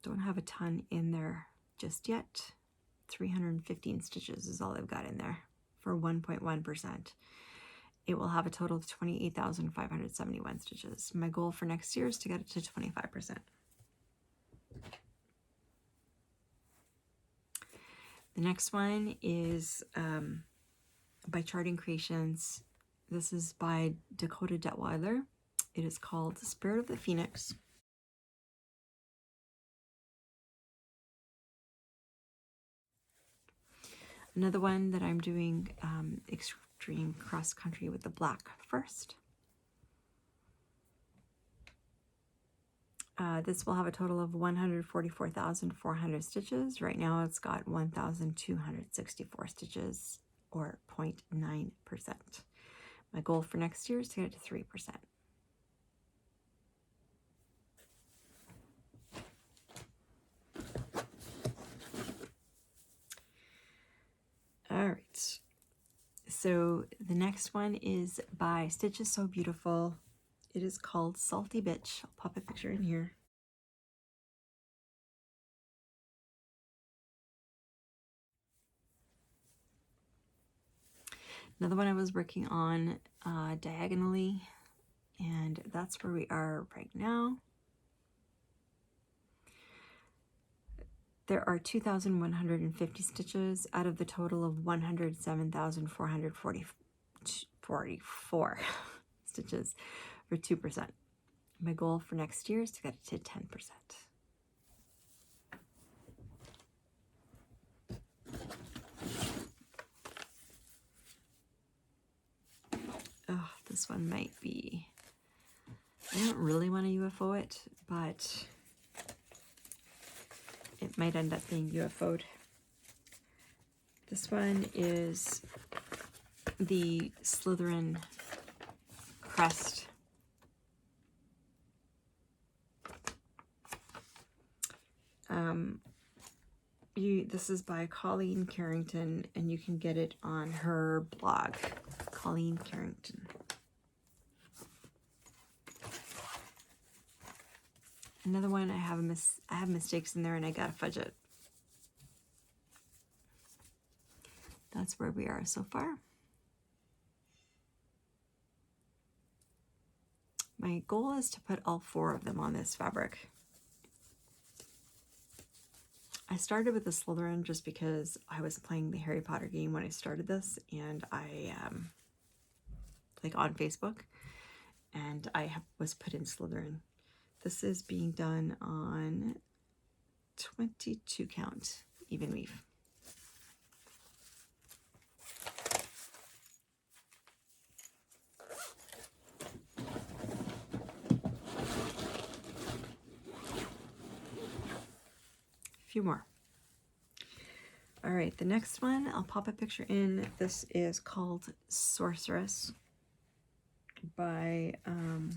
Don't have a ton in there just yet. 315 stitches is all I've got in there for 1.1%. It will have a total of 28,571 stitches. My goal for next year is to get it to 25%. The next one is by Charting Creations. This is by Dakota Detweiler. It is called The Spirit of the Phoenix. Another one that I'm doing extreme cross country with the black first. This will have a total of 144,400 stitches. Right now it's got 1,264 stitches, or 0.9%. My goal for next year is to get it to 3%. All right. So the next one is by Stitches So Beautiful. It is called Salty Bitch. I'll pop a picture in here. Another one I was working on diagonally, and that's where we are right now. There are 2,150 stitches out of the total of 107,444 stitches for 2%. My goal for next year is to get it to 10%. Oh, this one might be, I don't really want to UFO it, but it might end up being UFO'd. This one is the Slytherin crest. This is by Colleen Carrington, and you can get it on her blog, Colleen Carrington. Another one, I have mistakes in there, and I gotta fudge it. That's where we are so far. My goal is to put all 4 of them on this fabric. I started with the Slytherin just because I was playing the Harry Potter game when I started this, and I like on Facebook, and I was put in Slytherin. This is being done on 22 count even weave. Few more. All right, the next one, I'll pop a picture in. This is called Sorceress by, oh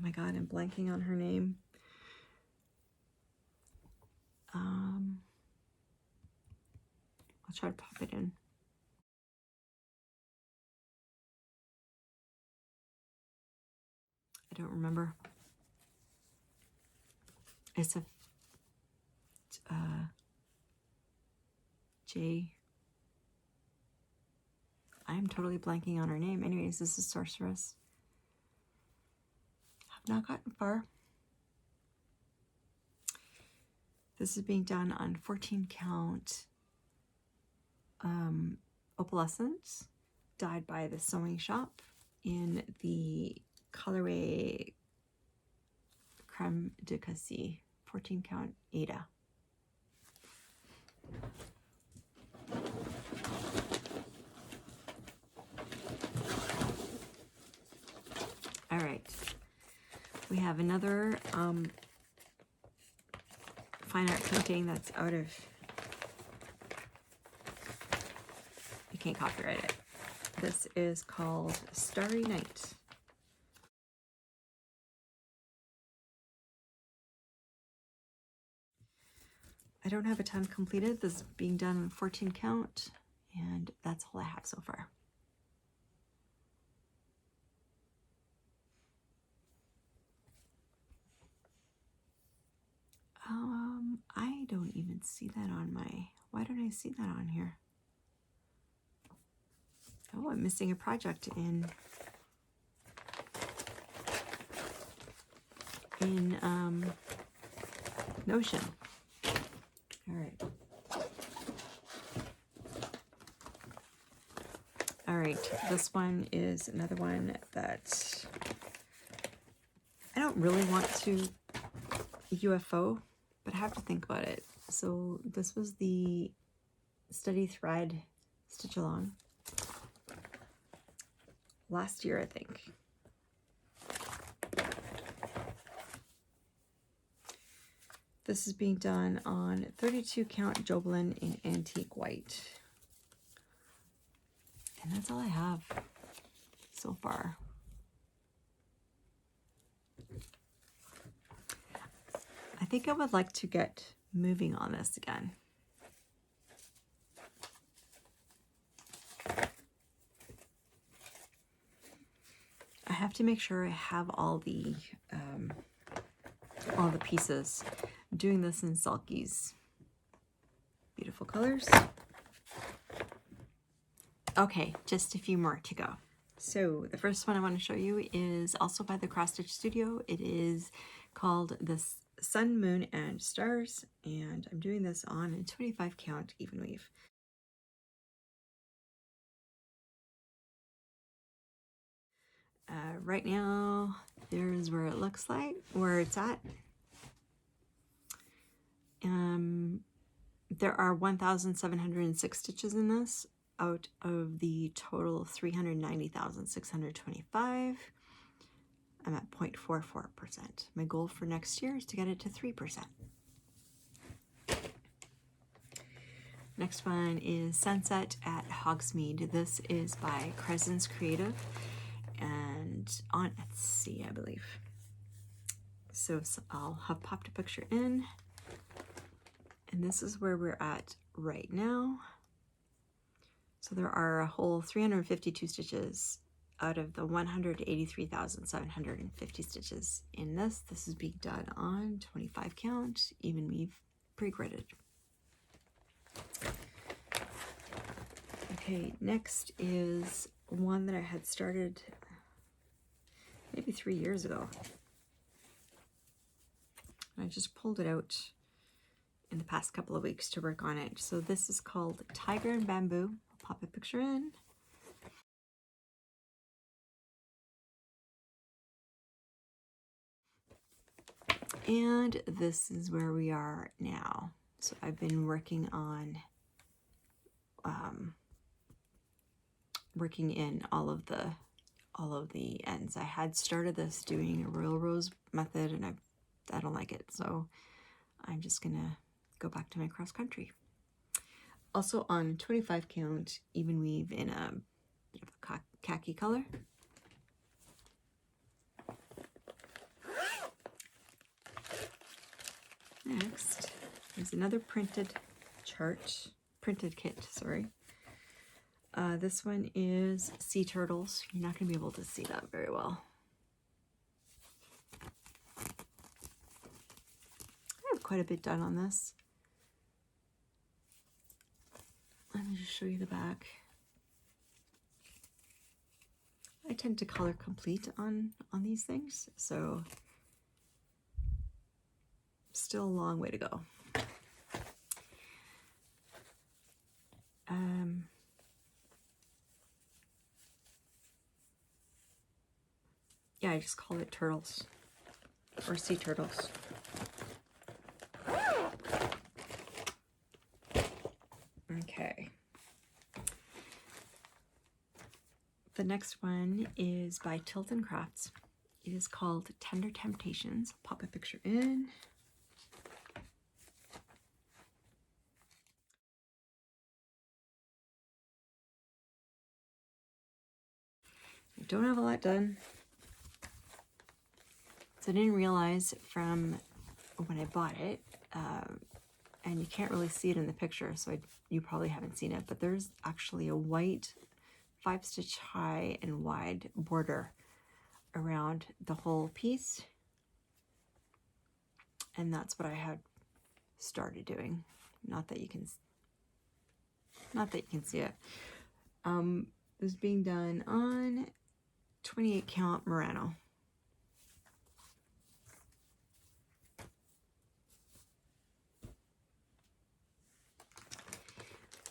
my God, I'm blanking on her name. I'll try to pop it in. I don't remember. It's a J. I'm totally blanking on her name. Anyways, this is Sorceress. Have not gotten far. This is being done on 14 count opalescence, dyed by the sewing shop in the colorway Creme de Cassis, 14 count Ada. All right, We have another fine art painting that's out of, you can't copyright it. This is called Starry Night. I don't have a ton completed. This is being done on 14 count, and that's all I have so far. I don't even see that on my, why don't I see that on here? Oh, I'm missing a project in Notion. All right. All right, this one is another one that I don't really want to UFO, but I have to think about it. So this was the Study Thread Stitch Along last year, I think. This is being done on 32 count Jobelin in antique white. And that's all I have so far. I think I would like to get moving on this again. I have to make sure I have all the pieces. I'm doing this in Sulky's beautiful colors. Okay, just a few more to go. So the first one I want to show you is also by the Cross Stitch Studio. It is called the Sun, Moon, and Stars, and I'm doing this on a 25 count even weave. Right now, there's where it looks like, where it's at. There are 1,706 stitches in this out of the total 390,625. I'm at 0.44%. My goal for next year is to get it to 3%. Next one is Sunset at Hogsmeade. This is by Crescent's Creative and on Etsy, I believe. So I'll have popped a picture in. And this is where we're at right now. So there are a whole 352 stitches out of the 183,750 stitches in this. This is being done on 25 count, even weave, pre-gridded. Okay, next is one that I had started maybe 3 years ago. I just pulled it out in the past couple of weeks to work on it. So this is called Tiger and Bamboo. I'll pop a picture in. And this is where we are now. So I've been working on working in all of the ends. I had started this doing a Royal Rose method, and I don't like it, so I'm just gonna go back to my cross country. Also on 25 count, even weave in a bit of a khaki color. Next is another printed kit, sorry. This one is sea turtles. You're not going to be able to see that very well. I have quite a bit done on this. Let me just show you the back. I tend to color complete on these things, so still a long way to go. Yeah, I just call it turtles or sea turtles. Okay. The next one is by Tilton Crafts, It is called Tender Temptations. I'll pop a picture in. I don't have a lot done. So I didn't realize from when I bought it, and you can't really see it in the picture, so you probably haven't seen it, but there's actually a white 5-stitch high and wide border around the whole piece. And that's what I had started doing. Not that you can see it. It was being done on 28 count Murano.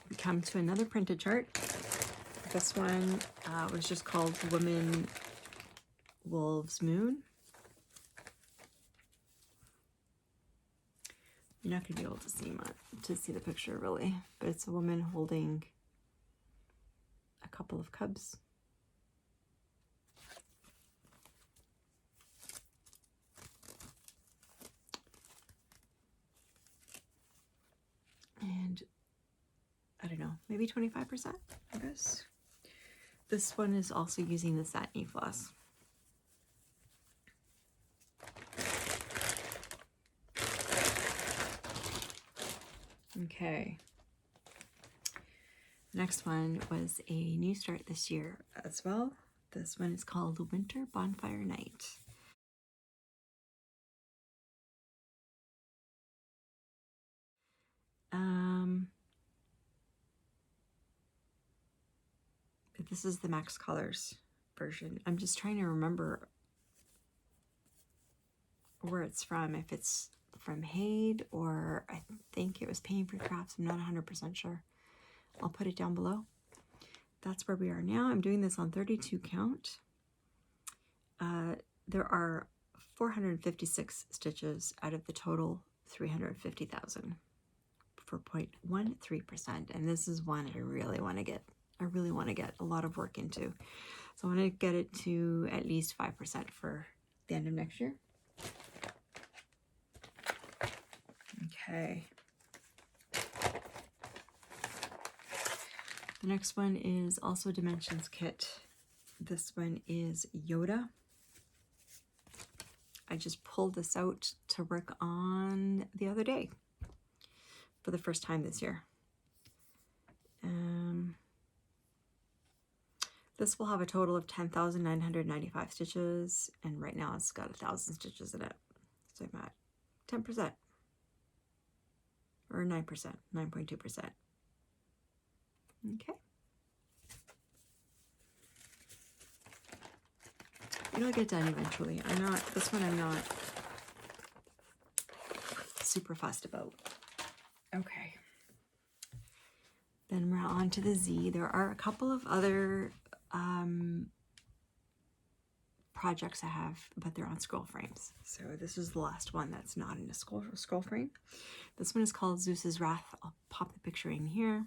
We come to another printed chart. This one was just called Woman Wolves Moon. You're not going to be able to see the picture really, but it's a woman holding a couple of cubs. And I don't know, maybe 25%, I guess. This one is also using the satiny floss. Okay. Next one was a new start this year as well. This one is called Winter Bonfire Night. This is the Max Colors version. I'm just trying to remember where it's from, if it's from Haid or I think it was Painting for Crafts. I'm not 100% sure. I'll put it down below. That's where we are now. I'm doing this on 32 count. There are 456 stitches out of the total 350,000 for 0.13%. And this is one I really want to get. I really want to get a lot of work into. So I want to get it to at least 5% for the end of next year. Okay. The next one is also Dimensions Kit. This one is Yoda. I just pulled this out to work on the other day for the first time this year. This will have a total of 10,995 stitches, and right now it's got 1,000 stitches in it. So I'm at 10%, or 9%, 9.2%. Okay. It'll get done eventually. This one I'm not super fussed about. Okay. Then we're on to the Z. There are a couple of other projects I have, but they're on scroll frames. So this is the last one that's not in a scroll frame. This one is called Zeus's Wrath. I'll pop the picture in here.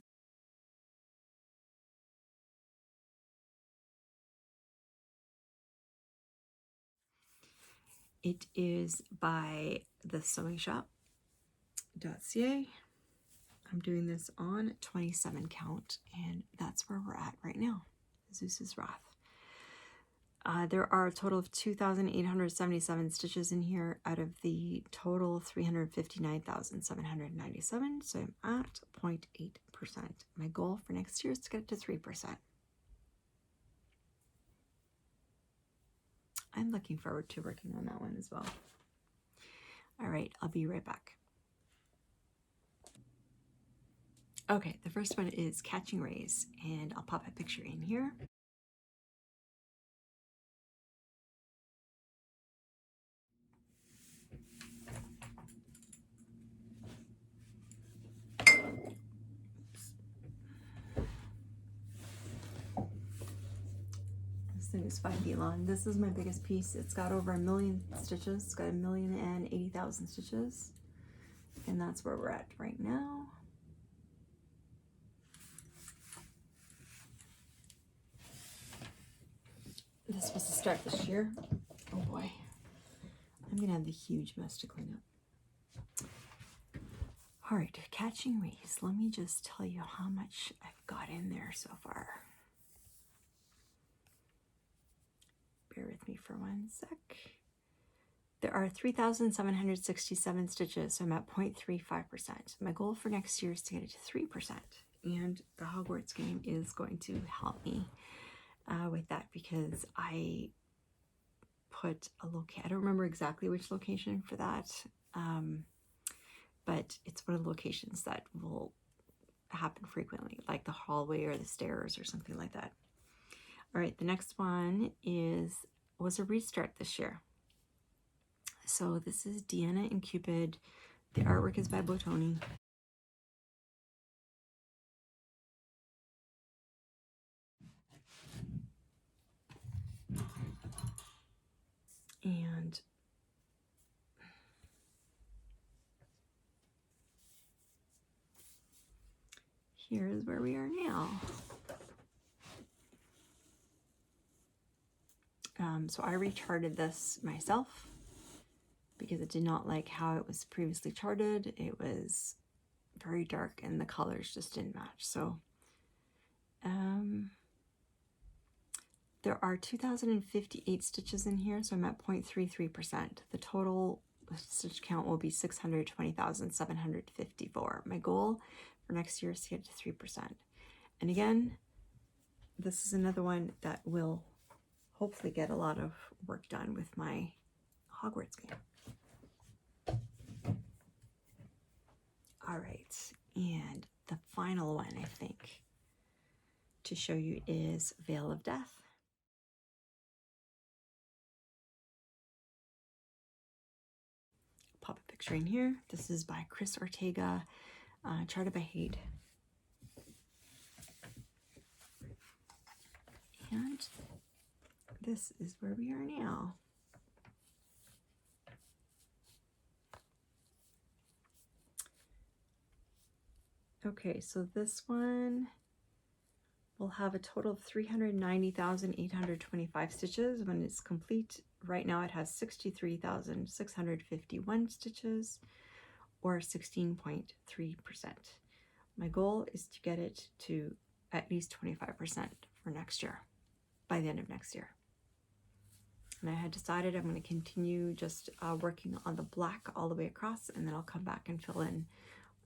It is by thesewingshop.ca. I'm doing this on 27 count, and that's where we're at right now. Zeus's Wrath. There are a total of 2,877 stitches in here out of the total 359,797. So I'm at 0.8%. My goal for next year is to get it to 3%. I'm looking forward to working on that one as well. All right, I'll be right back. Okay, the first one is Catching Rays, and I'll pop a picture in here. This thing is 5 feet long. This is my biggest piece. It's got over 1 million stitches. It's got 1,080,000 stitches. And that's where we're at right now. This was the start this year. Oh boy. I'm gonna have the huge mess to clean up. All right, catching rays. Let me just tell you how much I've got in there so far. Bear with me for 1 sec. There are 3,767 stitches, so I'm at 0.35%. My goal for next year is to get it to 3%. And the Hogwarts game is going to help me with that, because I put a location. I don't remember exactly which location for that, but it's one of the locations that will happen frequently, like the hallway or the stairs or something like that. All right, the next one was a restart this year. So this is Deanna and Cupid. The artwork is by Botoni. And here's where we are now. So I recharted this myself because it did not like how it was previously charted. It was very dark and the colors just didn't match. So there are 2,058 stitches in here, so I'm at 0.33%. The total stitch count will be 620,754. My goal for next year is to get to 3%. And again, this is another one that will hopefully get a lot of work done with my Hogwarts game. All right, and the final one, I think, to show you is Veil of Death. Pop a picture in here. This is by Chris Ortega, charted by Hade. And this is where we are now. Okay, so this one will have a total of 390,825 stitches when it's complete. Right now it has 63,651 stitches, or 16.3%. My goal is to get it to at least 25% for next year, by the end of next year. And I had decided I'm going to continue just working on the black all the way across, and then I'll come back and fill in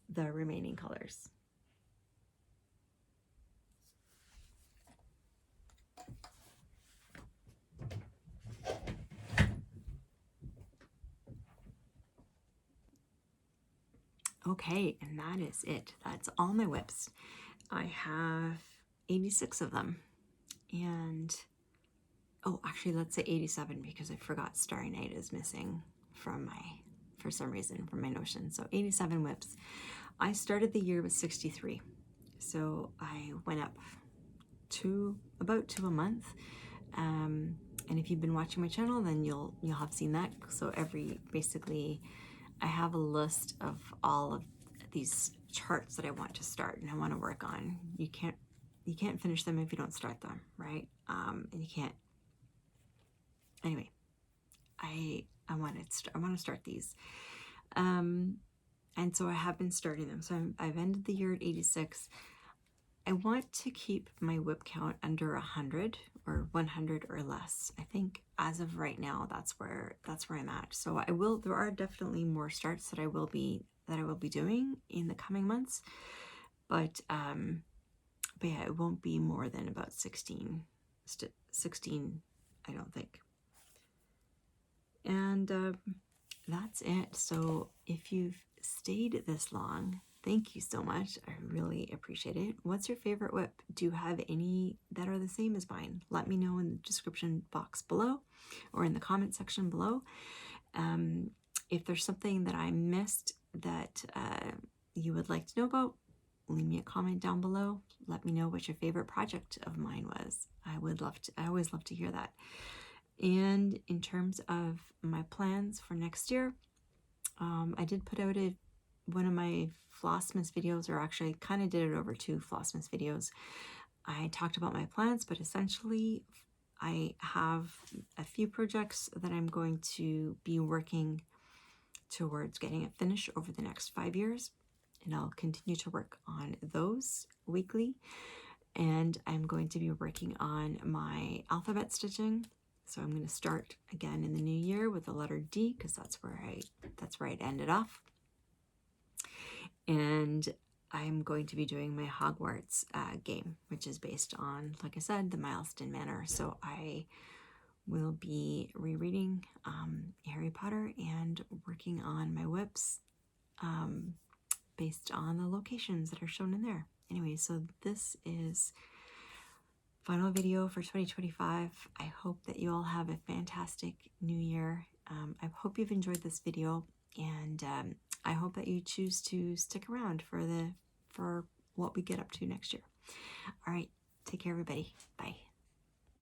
the remaining colors. Okay, and that is it. That's all my WIPs. I have 86 of them. And, oh, actually, let's say 87 because I forgot Starry Night is missing from for some reason, from my Notion. So 87 WIPs. I started the year with 63. So I went up about two a month. And if you've been watching my channel, then you'll have seen that. So basically, I have a list of all of these charts that I want to start and I want to work on. You can't finish them if you don't start them, right? And you can't. Anyway, I want to start these, and so I have been starting them. So I've ended the year at 86. I want to keep my WIP count under 100 or 100 or less. I think as of right now, that's where I'm at. So there are definitely more starts that I will be doing in the coming months, but yeah, it won't be more than about 16, I don't think. And that's it. So if you've stayed this long, thank you so much. I really appreciate it. What's your favorite WIP? Do you have any that are the same as mine? Let me know in the description box below or in the comment section below. If there's something that I missed that you would like to know about, leave me a comment down below. Let me know what your favorite project of mine was. I always love to hear that. And in terms of my plans for next year, I did put out one of my Flossmas videos, or actually I kind of did it over two Flossmas videos. I talked about my plans, but essentially I have a few projects that I'm going to be working towards getting it finished over the next 5 years, and I'll continue to work on those weekly. And I'm going to be working on my alphabet stitching. So I'm going to start again in the new year with the letter D, because that's where it ended off. And I'm going to be doing my Hogwarts game, which is based on, like I said, the Milestone Manor. So I will be rereading Harry Potter and working on my WIPs based on the locations that are shown in there. Anyway, so this is final video for 2025. I hope that you all have a fantastic new year. I hope you've enjoyed this video, and I hope that you choose to stick around for what we get up to next year. All right, take care, everybody. Bye.